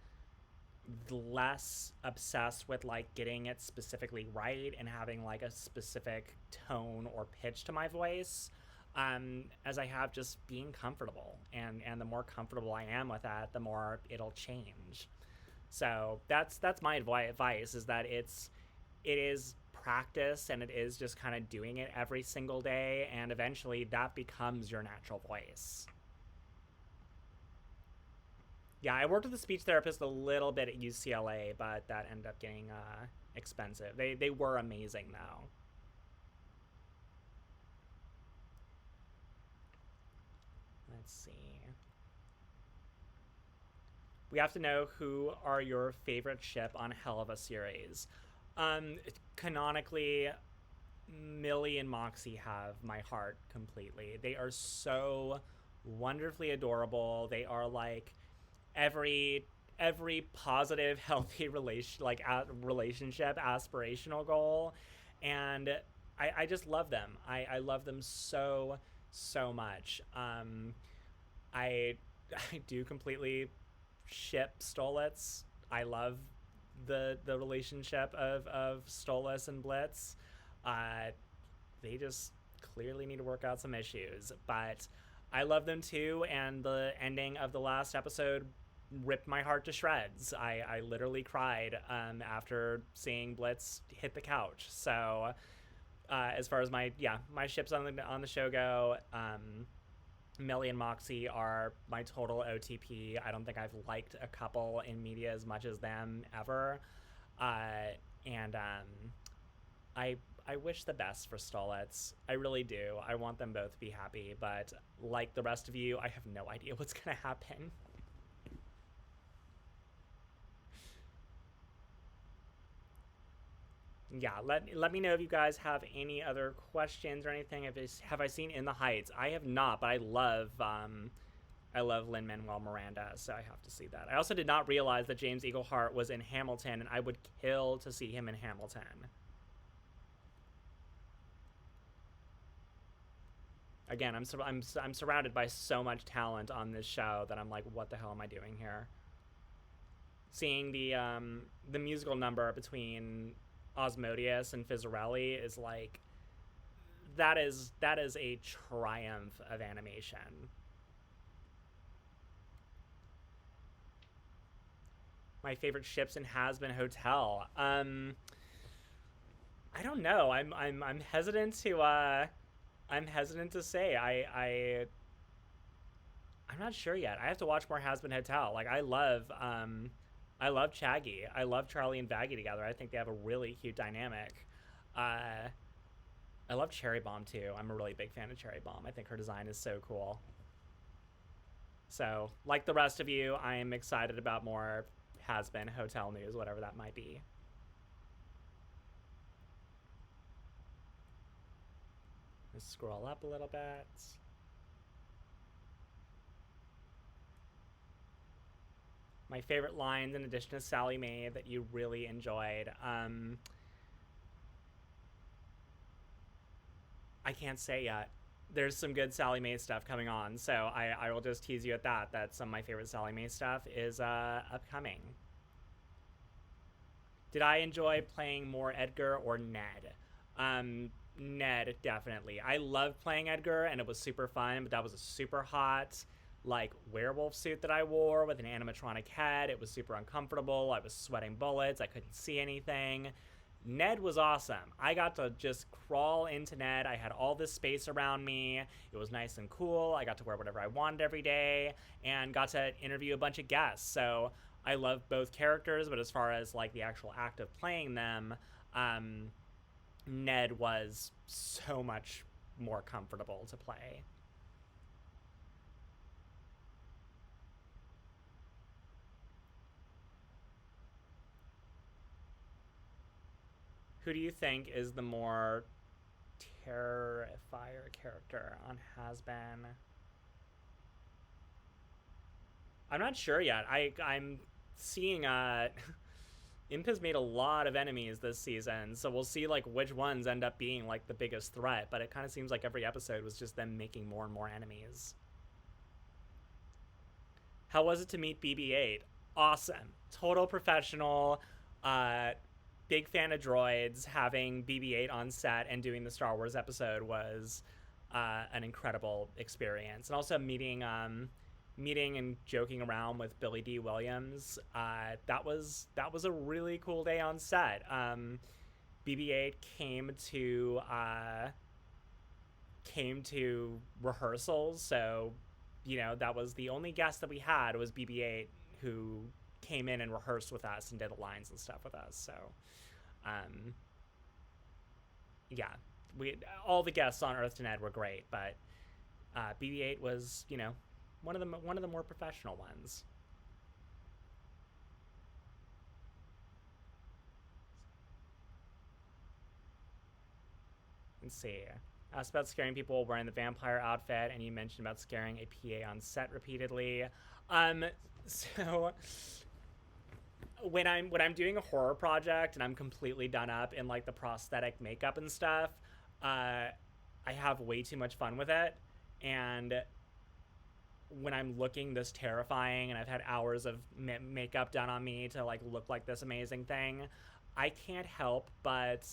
less obsessed with like getting it specifically right and having like a specific tone or pitch to my voice, as I have just being comfortable, and the more comfortable I am with that, the more it'll change. So that's my advice, is that it is practice, and it is just kind of doing it every single day, and eventually that becomes your natural voice. Yeah, I worked with a speech therapist a little bit at UCLA, but that ended up getting expensive. They were amazing though. Let's see. We have to know, who are your favorite ship on Hell of a series. Canonically, Millie and Moxie have my heart completely. They are so wonderfully adorable. They are like every positive, healthy relationship aspirational goal, and I just love them. I love them so much. I I do completely ship Stolitz. I love the relationship of Stolas and Blitz. Uh, they just clearly need to work out some issues, but I love them too. And the ending of the last episode ripped my heart to shreds. I literally cried after seeing Blitz hit the couch. So as far as my ships on the show go, Millie and Moxie are my total OTP. I don't think I've liked a couple in media as much as them ever. And I wish the best for Stolitz. I really do. I want them both to be happy, but like the rest of you, I have no idea what's going to happen. Yeah, let me know if you guys have any other questions or anything. Have I seen In the Heights? I have not, but I love Lin-Manuel Miranda, so I have to see that. I also did not realize that James Eaglehart was in Hamilton, and I would kill to see him in Hamilton. Again, I'm surrounded by so much talent on this show that I'm like, what the hell am I doing here? Seeing the musical number between Osmodius and Fizzarelli is like, that is a triumph of animation. My favorite ships in Hazbin Hotel. I don't know. I'm hesitant to say. I'm not sure yet. I have to watch more Hazbin Hotel. Like, I love Chaggy. I love Charlie and Vaggie together. I think they have a really cute dynamic. I love Cherry Bomb too. I'm a really big fan of Cherry Bomb. I think her design is so cool. So, like the rest of you, I am excited about more Hazbin Hotel news, whatever that might be. Just scroll up a little bit. My favorite lines, in addition to Sallie Mae, that you really enjoyed. I can't say yet. There's some good Sallie Mae stuff coming on, so I will just tease you at that. That some of my favorite Sallie Mae stuff is upcoming. Did I enjoy playing more Edgar or Ned? Ned, definitely. I loved playing Edgar, and it was super fun, but that was a super hot, like, werewolf suit that I wore with an animatronic head. It was super uncomfortable. I was sweating bullets. I couldn't see anything. Ned was awesome. I got to just crawl into Ned. I had all this space around me. It was nice and cool. I got to wear whatever I wanted every day and got to interview a bunch of guests. So I love both characters, but as far as like the actual act of playing them, Ned was so much more comfortable to play. Who do you think is the more Terrifier character on Hazbin? I'm not sure yet. I'm seeing Imp has made a lot of enemies this season, so we'll see like which ones end up being like the biggest threat, but it kind of seems like every episode was just them making more and more enemies. How was it to meet BB-8? Awesome. Total professional. Uh Big fan of droids. Having BB-8 on set and doing the Star Wars episode was an incredible experience. And also meeting and joking around with Billy D. Williams. That was a really cool day on set. BB-8 came to rehearsals, so that was the only guest that we had was BB-8, who came in and rehearsed with us and did the lines and stuff with us. So yeah, we all the guests on Earth to Ned were great, but BB-8 was one of the more professional ones. Let's see. I asked about scaring people wearing the vampire outfit, and you mentioned about scaring a PA on set repeatedly. So when I'm doing a horror project and I'm completely done up in like the prosthetic makeup and stuff, I have way too much fun with it. And when I'm looking this terrifying and I've had hours of makeup done on me to like look like this amazing thing, I can't help but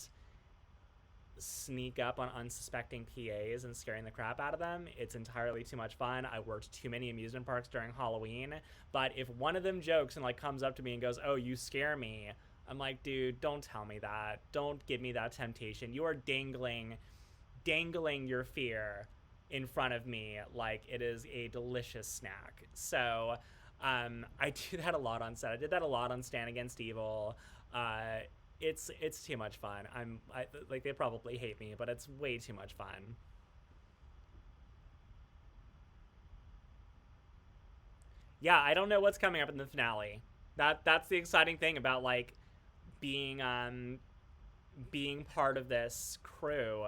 sneak up on unsuspecting PAs and scaring the crap out of them. It's entirely too much fun. I worked too many amusement parks during Halloween, but if one of them jokes and like comes up to me and goes, "Oh, you scare me," I'm like, dude, don't tell me that. Don't give me that temptation. You are dangling your fear in front of me like it is a delicious snack. So I do that a lot on set. I did that a lot on Stand Against Evil. It's too much fun. Like, they probably hate me, but it's way too much fun. Yeah, I don't know what's coming up in the finale. That's the exciting thing about like being being part of this crew,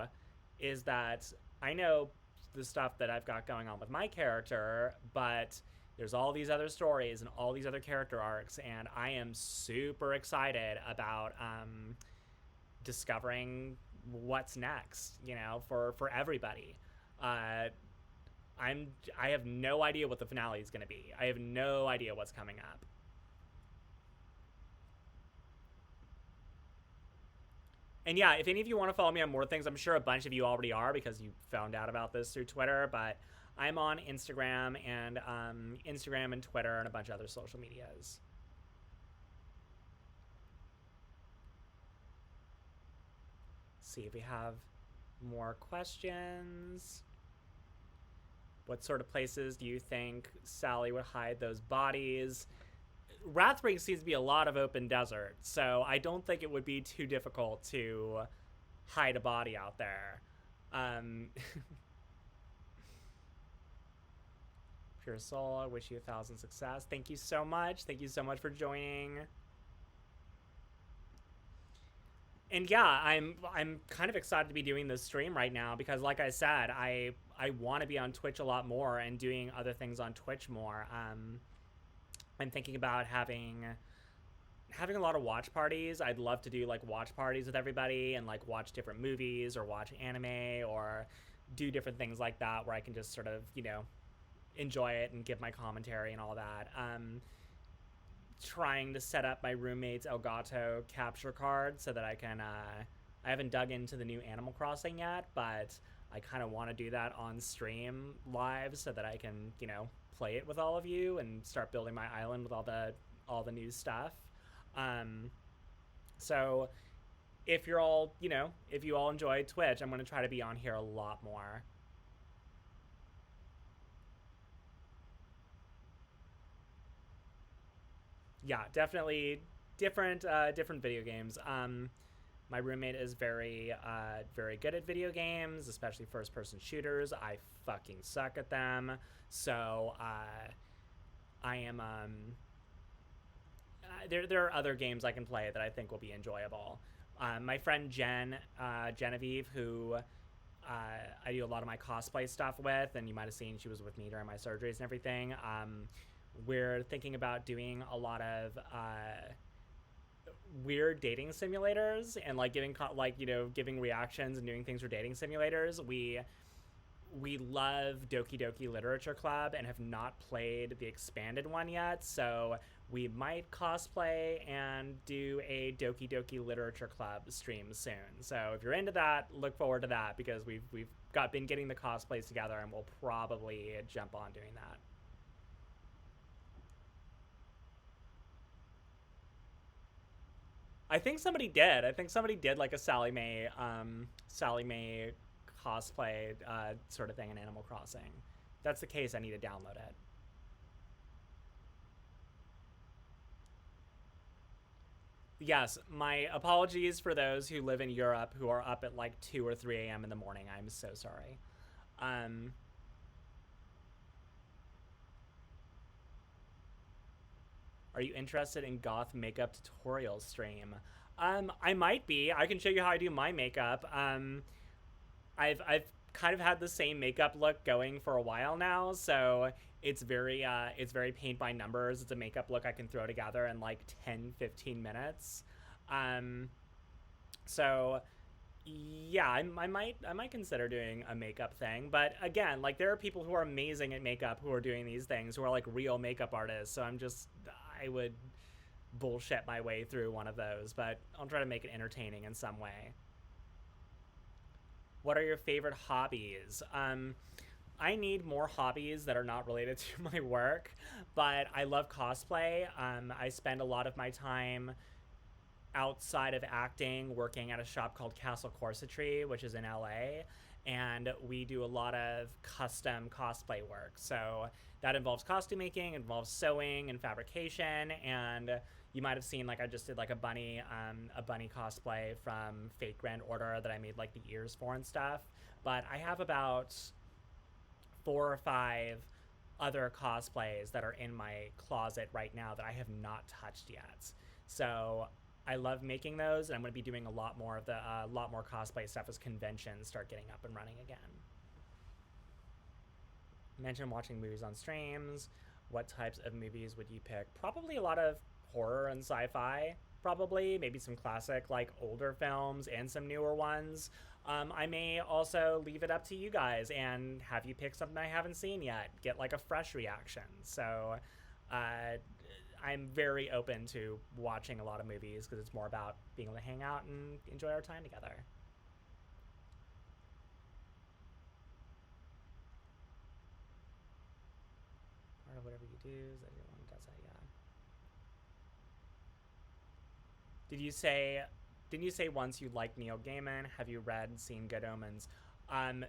is that I know the stuff that I've got going on with my character, but there's all these other stories and all these other character arcs, and I am super excited about discovering what's next, for everybody. Uh, I have no idea what the finale is going to be. I have no idea what's coming up. And yeah, if any of you want to follow me on more things, I'm sure a bunch of you already are because you found out about this through Twitter, but I'm on Instagram and Twitter and a bunch of other social medias. Let's see if we have more questions. What sort of places do you think Sallie would hide those bodies? Wrathbreak seems to be a lot of open desert, so I don't think it would be too difficult to hide a body out there. Pure Soul, I wish you 1,000 success. Thank you so much. Thank you so much for joining. And yeah, I'm kind of excited to be doing this stream right now because, like I said, I want to be on Twitch a lot more and doing other things on Twitch more. I'm thinking about having a lot of watch parties. I'd love to do like watch parties with everybody and like watch different movies or watch anime or do different things like that where I can just sort of, enjoy it and give my commentary and all that. Trying to set up my roommate's Elgato capture card so that I can. I haven't dug into the new Animal Crossing yet, but I kind of want to do that on stream live so that I can, play it with all of you and start building my island with all the new stuff. Um, so if you're all, if you all enjoy Twitch, I'm going to try to be on here a lot more. Yeah, definitely different video games. My roommate is very good at video games, especially first person shooters. I fucking suck at them. So I am there are other games I can play that I think will be enjoyable. My friend Genevieve, who I do a lot of my cosplay stuff with, and you might have seen she was with me during my surgeries and everything. We're thinking about doing a lot of weird dating simulators and like giving reactions and doing things for dating simulators. We love Doki Doki Literature Club and have not played the expanded one yet, so we might cosplay and do a Doki Doki Literature Club stream soon. So if you're into that, look forward to that because we've been getting the cosplays together and we'll probably jump on doing that. I think somebody did. I think somebody did like a Sallie Mae cosplay sort of thing in Animal Crossing. If that's the case, I need to download it. Yes, my apologies for those who live in Europe who are up at like 2 or 3 a.m. in the morning. I'm so sorry. Um, are you interested in goth makeup tutorial stream? I might be. I can show you how I do my makeup. I've kind of had the same makeup look going for a while now, so it's very paint by numbers. It's a makeup look I can throw together in like 10-15 minutes. Um, so yeah, I might consider doing a makeup thing, but again, like there are people who are amazing at makeup who are doing these things who are like real makeup artists. So I would bullshit my way through one of those, but I'll try to make it entertaining in some way. What are your favorite hobbies? I need more hobbies that are not related to my work, but I love cosplay. I spend a lot of my time outside of acting working at a shop called Castle Corsetry, which is in LA, and we do a lot of custom cosplay work. So that involves costume making, involves sewing and fabrication, and you might have seen like I just did like a bunny cosplay from Fate Grand Order that I made like the ears for and stuff. But I have about 4 or 5 other cosplays that are in my closet right now that I have not touched yet. So I love making those, and I'm going to be doing a lot more cosplay stuff as conventions start getting up and running again. Mention watching movies on streams. What types of movies would you pick? Probably a lot of horror and sci-fi. Probably maybe some classic like older films and some newer ones. I may also leave it up to you guys and have you pick something I haven't seen yet. Get like a fresh reaction. So uh, I'm very open to watching a lot of movies because it's more about being able to hang out and enjoy our time together. Part of whatever you do is that everyone does that. Yeah. Did you say? Didn't you say once you liked Neil Gaiman? Have you read and seen Good Omens? Um,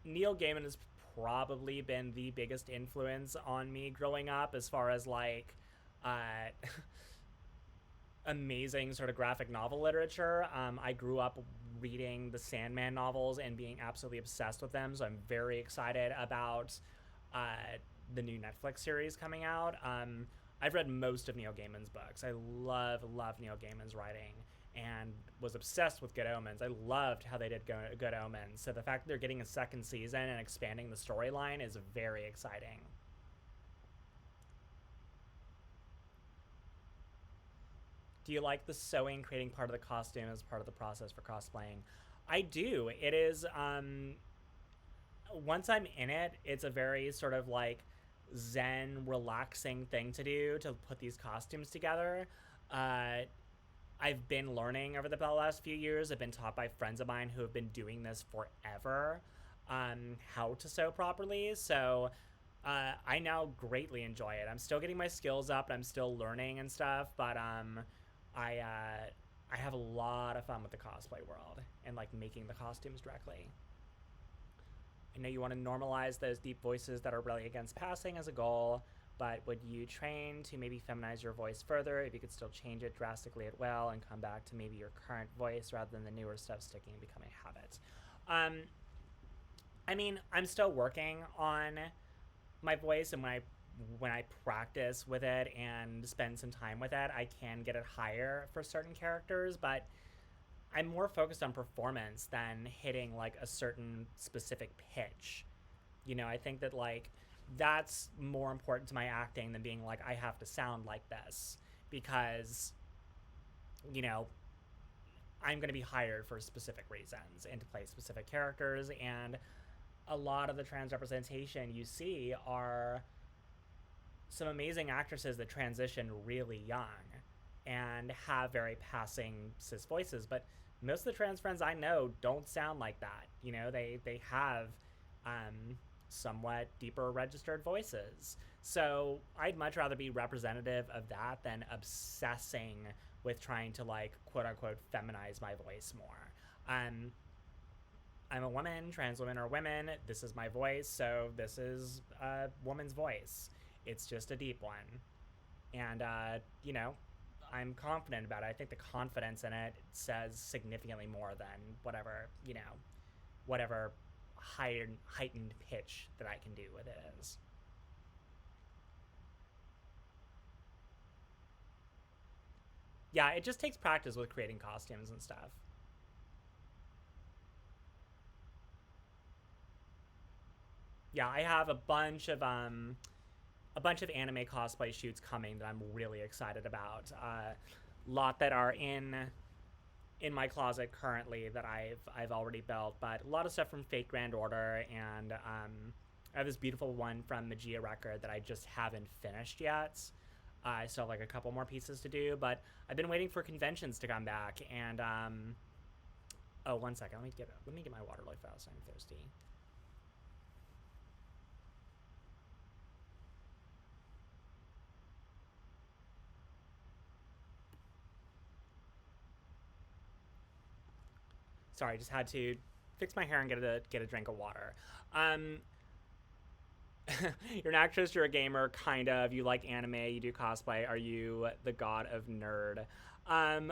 Neil Gaiman has probably been the biggest influence on me growing up, as far as like uh, amazing sort of graphic novel literature. I grew up reading the Sandman novels and being absolutely obsessed with them, so I'm very excited about uh, the new Netflix series coming out. I've read most of Neil Gaiman's books. I love Neil Gaiman's writing, and was obsessed with Good Omens. I loved how they did Good Omens. So the fact that they're getting a second season and expanding the storyline is very exciting. Do you like the sewing, creating part of the costume as part of the process for cosplaying? I do. It is once I'm in it, it's a very sort of like zen, relaxing thing to do to put these costumes together. Uh, I've been learning over the last few years. I've been taught by friends of mine who have been doing this forever, how to sew properly. So I now greatly enjoy it. I'm still getting my skills up. And I'm still learning and stuff, but I have a lot of fun with the cosplay world and like making the costumes directly. I know you want to normalize those deep voices that are really against passing as a goal, but would you train to maybe feminize your voice further if you could still change it drastically at will and come back to maybe your current voice rather than the newer stuff sticking and becoming a habit? Um, I mean, I'm still working on my voice, and when I practice with it and spend some time with it, I can get it higher for certain characters, but I'm more focused on performance than hitting like a certain specific pitch. I think that like that's more important to my acting than being like I have to sound like this because you know I'm going to be hired for specific reasons and to play specific characters, and a lot of the trans representation you see are some amazing actresses that transition really young and have very passing cis voices, but most of the trans friends I know don't sound like that. They have um, somewhat deeper registered voices. So I'd much rather be representative of that than obsessing with trying to like quote unquote feminize my voice more. Um, I'm a woman, trans women are women. This is my voice, so this is a woman's voice. It's just a deep one. And, I'm confident about it. I think the confidence in it says significantly more than whatever heightened pitch that I can do with it is. Yeah, it just takes practice with creating costumes and stuff. Yeah, I have a bunch of anime cosplay shoots coming that I'm really excited about. Lot that are in my closet currently that I've already built, but a lot of stuff from Fate Grand Order, and I have this beautiful one from Magia Record that I just haven't finished yet. I still have like a couple more pieces to do, but I've been waiting for conventions to come back. And oh, one second, let me get my water really fast. I'm thirsty. Sorry, just had to fix my hair and get a drink of water. Um, you're an actress, you're a gamer, kind of. You like anime, you do cosplay. Are you the god of nerd? Um,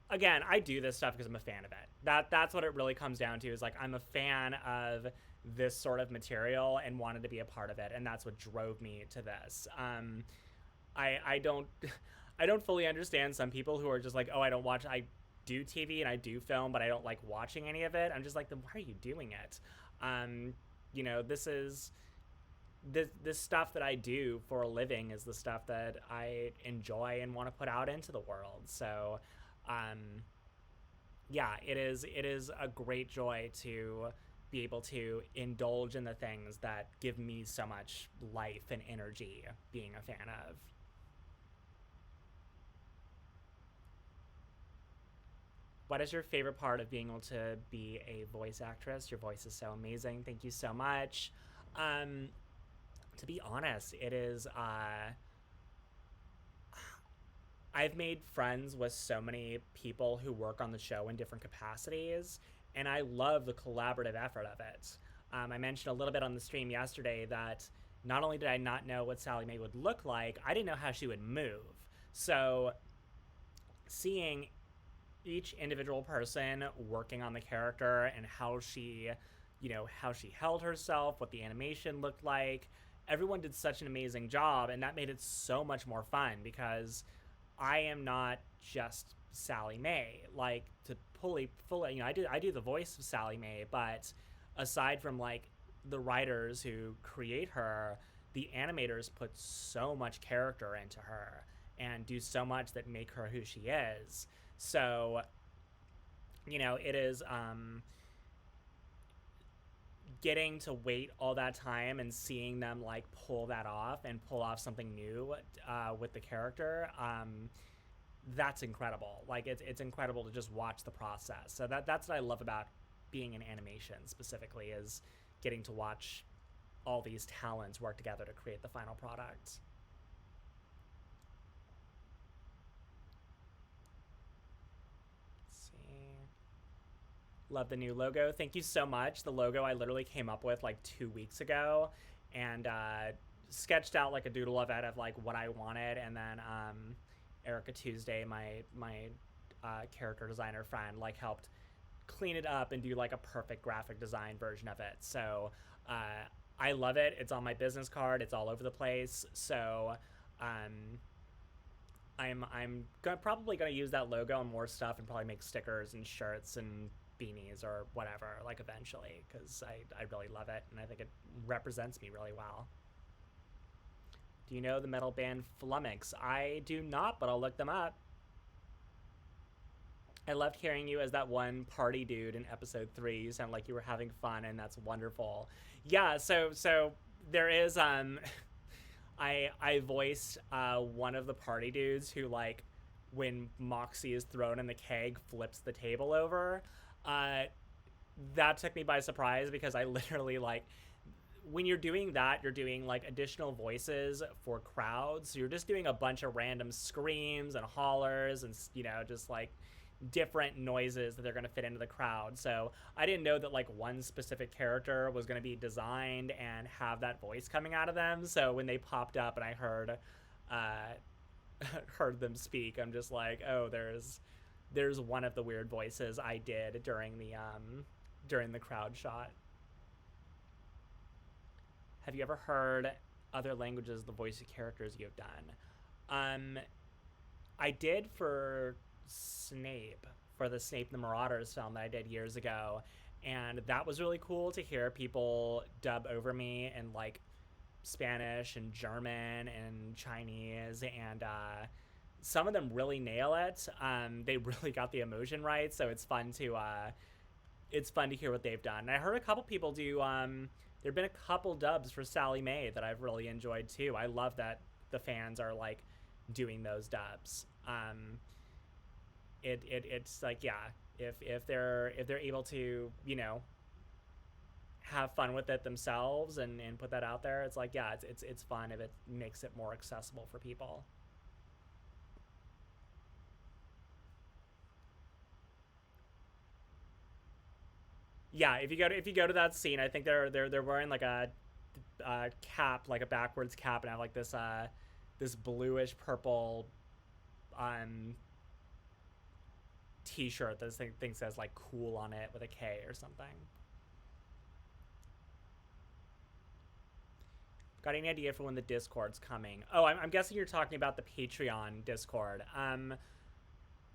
Again, I do this stuff because I'm a fan of it. That's what it really comes down to. Is like I'm a fan of this sort of material and wanted to be a part of it, and that's what drove me to this. I don't I don't fully understand some people who are just like, oh, I don't watch. I do TV and I do film, but I don't like watching any of it. I'm just like, then why are you doing it? Um, this is this stuff that I do for a living is the stuff that I enjoy and want to put out into the world. So, um, yeah, it is a great joy to be able to indulge in the things that give me so much life and energy being a fan of. What is your favorite part of being able to be a voice actress? Your voice is so amazing. Thank you so much. Um, to be honest, it is. I've made friends with so many people who work on the show in different capacities, and I love the collaborative effort of it. I mentioned a little bit on the stream yesterday that not only did I not know what Sallie Mae would look like, I didn't know how she would move. So seeing each individual person working on the character and how she held herself, what the animation looked like. Everyone did such an amazing job, and that made it so much more fun because I am not just Sallie Mae, like to fully, I do the voice of Sallie Mae, but aside from like the writers who create her, the animators put so much character into her and do so much that make her who she is. So, it is getting to wait all that time and seeing them like pull that off and pull off something new with the character. That's incredible. Like it's incredible to just watch the process. So that's what I love about being in animation specifically, is getting to watch all these talents work together to create the final product. Let's see. Love the new logo. Thank you so much. The logo I literally came up with like 2 weeks ago, and sketched out like a doodle of it of like what I wanted, and then Erica Tuesday, my character designer friend, like helped clean it up and do like a perfect graphic design version of it. So I love it. It's on my business card. It's all over the place. So um, probably gonna use that logo on more stuff and probably make stickers and shirts and beanies or whatever, like eventually, because I really love it and I think it represents me really well. Do you know the metal band Flummox? I do not, but I'll look them up. I loved hearing you as that one party dude in episode 3. You sound like you were having fun, and that's wonderful. Yeah, so there is I voiced one of the party dudes who, like, when Moxie is thrown in the keg, flips the table over. That took me by surprise because I literally, like, when you're doing that, you're doing like additional voices for crowds. So you're just doing a bunch of random screams and hollers and, just like different noises that they're going to fit into the crowd. So I didn't know that like one specific character was going to be designed and have that voice coming out of them. So when they popped up and I heard them speak, I'm just like, oh, there's one of the weird voices I did during the crowd shot. Have you ever heard other languages the voice of characters you have done? I did for Snape, for the Snape the Marauders film that I did years ago, and that was really cool to hear people dub over me in like Spanish and German and Chinese, and some of them really nail it. They really got the emotion right, so it's fun to hear what they've done. And I heard a couple people do. There've been a couple dubs for Sallie Mae that I've really enjoyed too. I love that the fans are like doing those dubs. It's like, yeah, if they're able to, have fun with it themselves and put that out there, it's like, yeah, it's fun if it makes it more accessible for people. Yeah, if you go to that scene, I think they're wearing like a cap, like a backwards cap, and have like this bluish purple um t-shirt that this thing says like cool on it with a K or something. Got any idea for when the Discord's coming? Oh, I'm guessing you're talking about the Patreon Discord.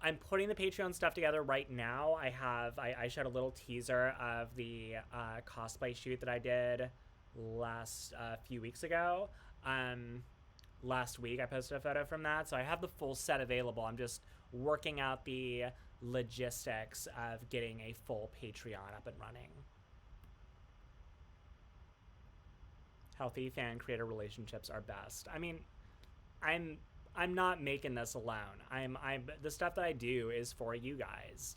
I'm putting the Patreon stuff together right now. I showed a little teaser of the cosplay shoot that I did last few weeks ago. Last week I posted a photo from that, so I have the full set available. I'm just working out the logistics of getting a full Patreon up and running. Healthy fan creator relationships are best. I mean, I'm not making this alone. I'm the stuff that I do is for you guys.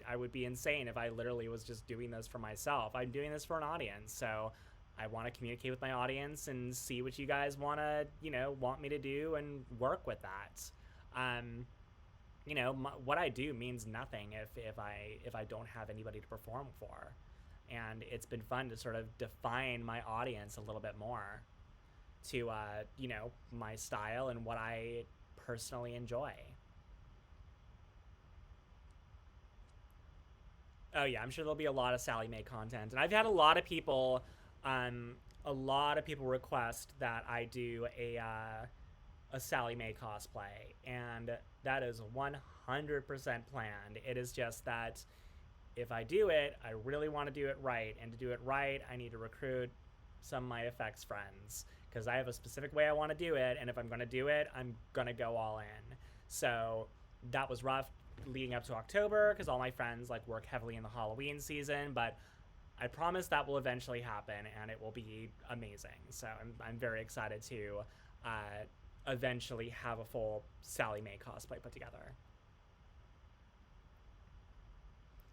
I would be insane if I literally was just doing this for myself. I'm doing this for an audience, so I want to communicate with my audience and see what you guys want me to do and work with that. What I do means nothing if I don't have anybody to perform for, and it's been fun to sort of define my audience a little bit more to my style and what I personally enjoy. Oh yeah, I'm sure there'll be a lot of Sallie Mae content, and I've had a lot of people request that I do a Sallie Mae cosplay, and that is 100% planned. It is just that if I do it, I really want to do it right, and to do it right, I need to recruit some of my effects friends because I have a specific way I want to do it, and if I'm going to do it, I'm going to go all in. So that was rough leading up to October because all my friends like work heavily in the Halloween season, but I promise that will eventually happen and it will be amazing. So I'm very excited to eventually have a full Sallie Mae cosplay put together.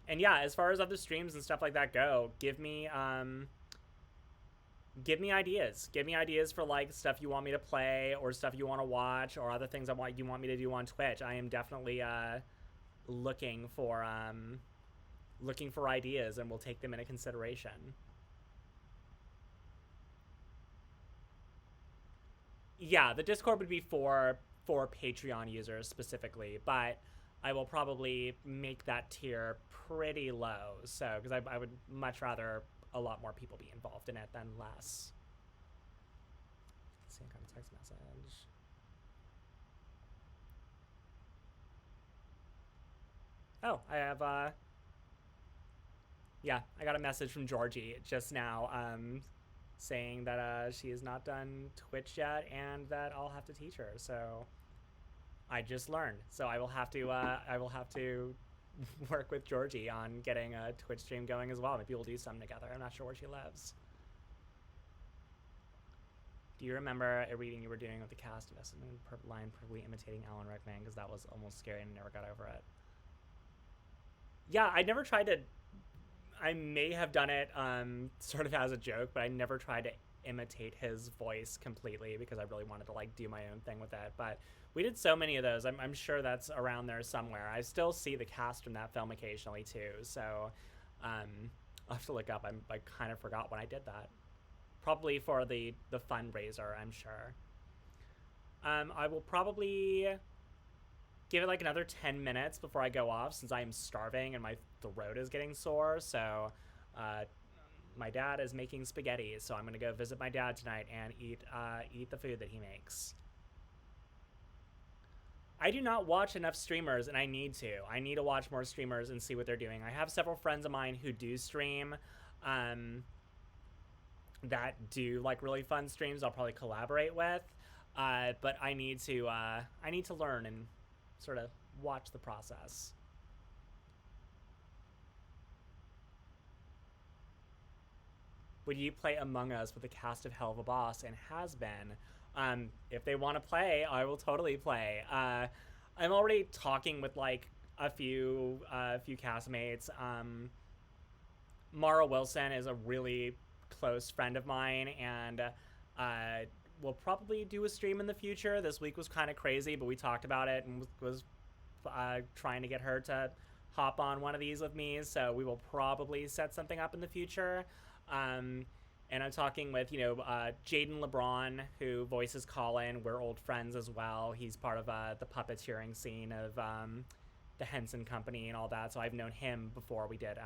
And yeah, as far as other streams and stuff like that go, give me ideas. Give me ideas for like stuff you want me to play or stuff you want to watch or other things you want me to do on Twitch. I am definitely looking for looking for ideas and we'll take them into consideration. Yeah, the Discord would be for Patreon users specifically, but I will probably make that tier pretty low. So, because I would much rather a lot more people be involved in it than less. Same kind of text message. Oh, I have yeah, I got a message from Georgie just now saying that she has not done Twitch yet and that I'll have to teach her. So I just learned. So I will have to work with Georgie on getting a Twitch stream going as well. Maybe we'll do something together. I'm not sure where she lives. Do you remember a reading you were doing with the cast of S and line perfectly imitating Alan Rickman? Because that was almost scary and I never got over it. Yeah, I never tried to. I may have done it sort of as a joke, but I never tried to imitate his voice completely because I really wanted to like do my own thing with it. But we did so many of those. I'm sure that's around there somewhere. I still see the cast from that film occasionally too. So I'll have to look up. I kind of forgot when I did that. Probably for the fundraiser, I'm sure. I will probably give it like another 10 minutes before I go off since I am starving and my throat is getting sore. So my dad is making spaghetti, so I'm going to go visit my dad tonight and eat the food that he makes. I do not watch enough streamers, and I need to. I need to watch more streamers and see what they're doing. I have several friends of mine who do stream that do like really fun streams I'll probably collaborate with. But I need to learn and sort of watch the process. Would you play Among Us with the cast of Hell of a Boss and Hazbin? If they want to play, I will totally play. I'm already talking with like a few castmates. Mara Wilson is a really close friend of mine, and we'll probably do a stream in the future. This week was kind of crazy, but we talked about it and was trying to get her to hop on one of these with me. So we will probably set something up in the future. And I'm talking with, Jaden LeBron, who voices Colin. We're old friends as well. He's part of the puppeteering scene of the Henson Company and all that. So I've known him before we did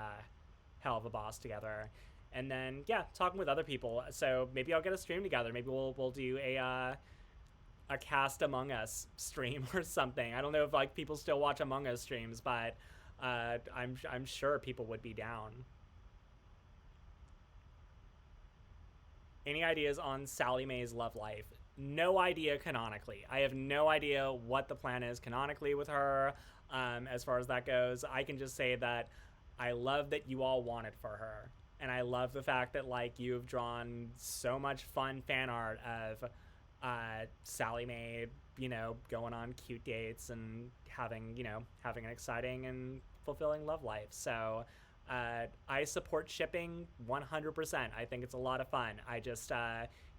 Hell of a Boss together. And then, yeah, talking with other people. So maybe I'll get a stream together. Maybe we'll do a cast Among Us stream or something. I don't know if like people still watch Among Us streams, but I'm sure people would be down. Any ideas on Sallie Mae's love life? No idea canonically. I have no idea what the plan is canonically with her. As far as that goes, I can just say that I love that you all want it for her. And I love the fact that like you've drawn so much fun fan art of Sallie Mae, going on cute dates and having an exciting and fulfilling love life. So I support shipping 100%. I think it's a lot of fun. I just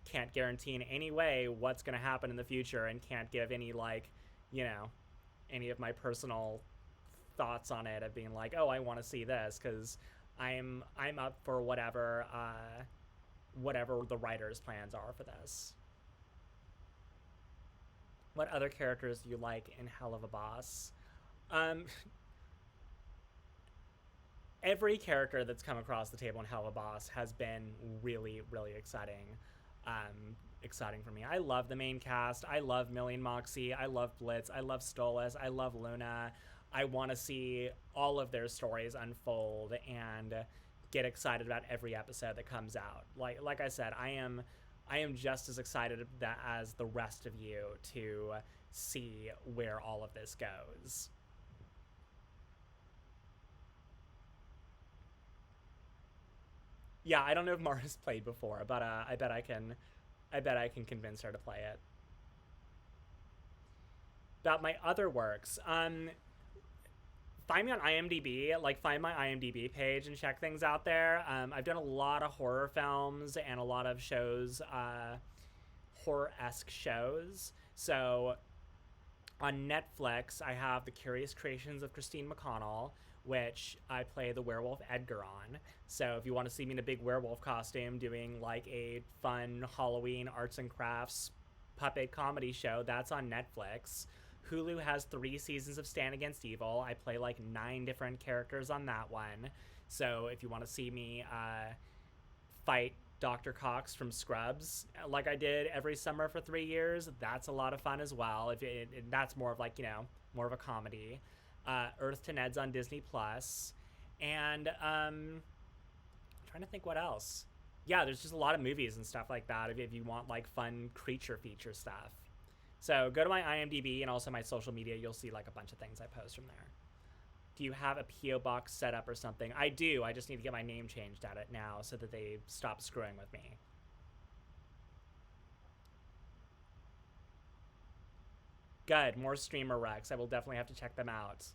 can't guarantee in any way what's going to happen in the future and can't give any any of my personal thoughts on it of being like, oh, I want to see this, because I'm up for whatever the writer's plans are for this. What other characters do you like in Hell of a Boss? Every character that's come across the table in Hell of a Boss has been really, really exciting. exciting for me. I love the main cast. I love Millie and Moxie. I love Blitz. I love Stolas. I love Luna. I want to see all of their stories unfold and get excited about every episode that comes out. Like I said, I am just as excited as the rest of you to see where all of this goes. Yeah, I don't know if Mara's played before, but I bet I can convince her to play it. About my other works, find me on IMDb. Like, find my IMDb page and check things out there. I've done a lot of horror films and a lot of shows, horror-esque shows. So on Netflix, I have The Curious Creations of Christine McConnell, which I play the werewolf Edgar on. So if you want to see me in a big werewolf costume doing like a fun Halloween arts and crafts puppet comedy show, that's on Netflix. Hulu has 3 seasons of Stand Against Evil. I play like 9 different characters on that one. So if you want to see me fight Dr. Cox from Scrubs, like I did every summer for 3 years, that's a lot of fun as well. That's more of like, more of a comedy. Earth to Ned's on Disney Plus, and trying to think what else. Yeah, there's just a lot of movies and stuff like that if you want like fun creature feature stuff. So go to my IMDb and also my social media. You'll see like a bunch of things I post from there. Do you have a PO box set up or something? I do. I just need to get my name changed at it now so that they stop screwing with me. Good. More streamer recs. I will definitely have to check them out.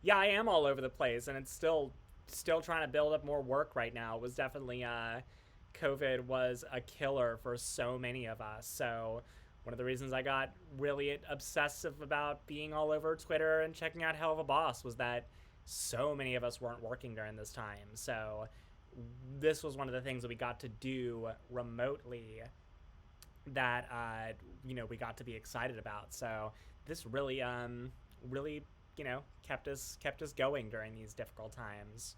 Yeah, I am all over the place, and it's still trying to build up more work right now. It was definitely COVID was a killer for so many of us. So one of the reasons I got really obsessive about being all over Twitter and checking out Hell of a Boss was that so many of us weren't working during this time. So this was one of the things that we got to do remotely that we got to be excited about. So this really kept us going during these difficult times.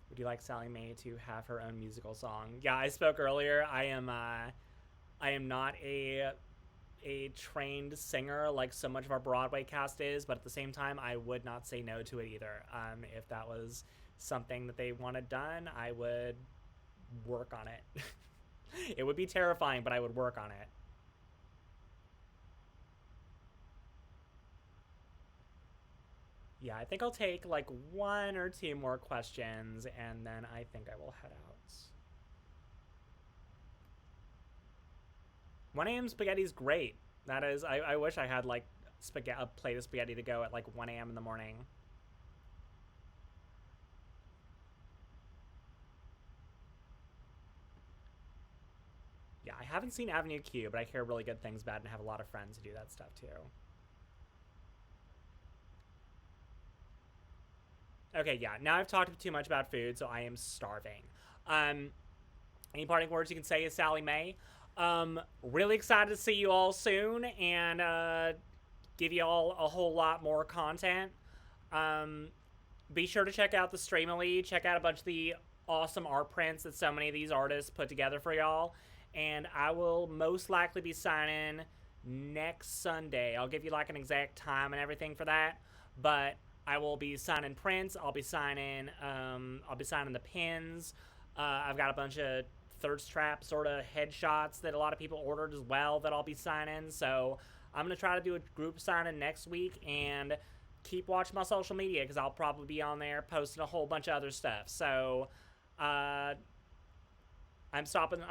Would you like Sallie Mae to have her own musical song? Yeah, I spoke earlier. I am not a trained singer like so much of our Broadway cast is, but at the same time, I would not say no to it either. If that was something that they wanted done, I would work on it. It would be terrifying, but I would work on it. Yeah, I think I'll take like 1 or 2 more questions, and then I think I will head out. 1 a.m. spaghetti's great. That is, I wish I had like a plate of spaghetti to go at like 1 a.m. in the morning. Yeah, I haven't seen Avenue Q, but I hear really good things about it and have a lot of friends who do that stuff too. Okay, yeah. Now I've talked too much about food, so I am starving. Um, any parting words you can say is Sallie Mae. Really excited to see you all soon and give you all a whole lot more content. Um, be sure to check out the Streamily. Check out a bunch of the awesome art prints that so many of these artists put together for y'all. And I will most likely be signing next Sunday. I'll give you like an exact time and everything for that. But I will be signing prints. I'll be signing the pins. I've got a bunch of thirst trap sort of headshots that a lot of people ordered as well that I'll be signing. So I'm gonna try to do a group signing next week and keep watching my social media because I'll probably be on there posting a whole bunch of other stuff. So uh, I'm stopping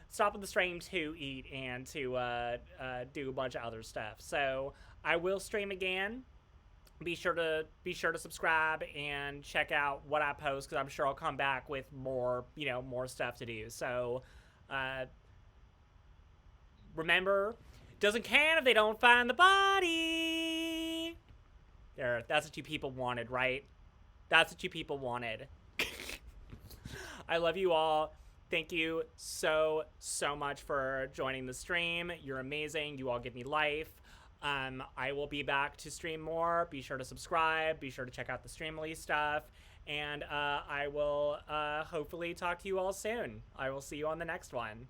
stopping the stream to eat and to do a bunch of other stuff. So I will stream again. Be sure to subscribe and check out what I post because I'm sure I'll come back with more stuff to do. So remember, doesn't count if they don't find the body. There, that's what you people wanted, right? That's what you people wanted. I love you all. Thank you so much for joining the stream. You're amazing. You all give me life. I will be back to stream more. Be sure to subscribe. Be sure to check out the Streamly stuff. And I will hopefully talk to you all soon. I will see you on the next one.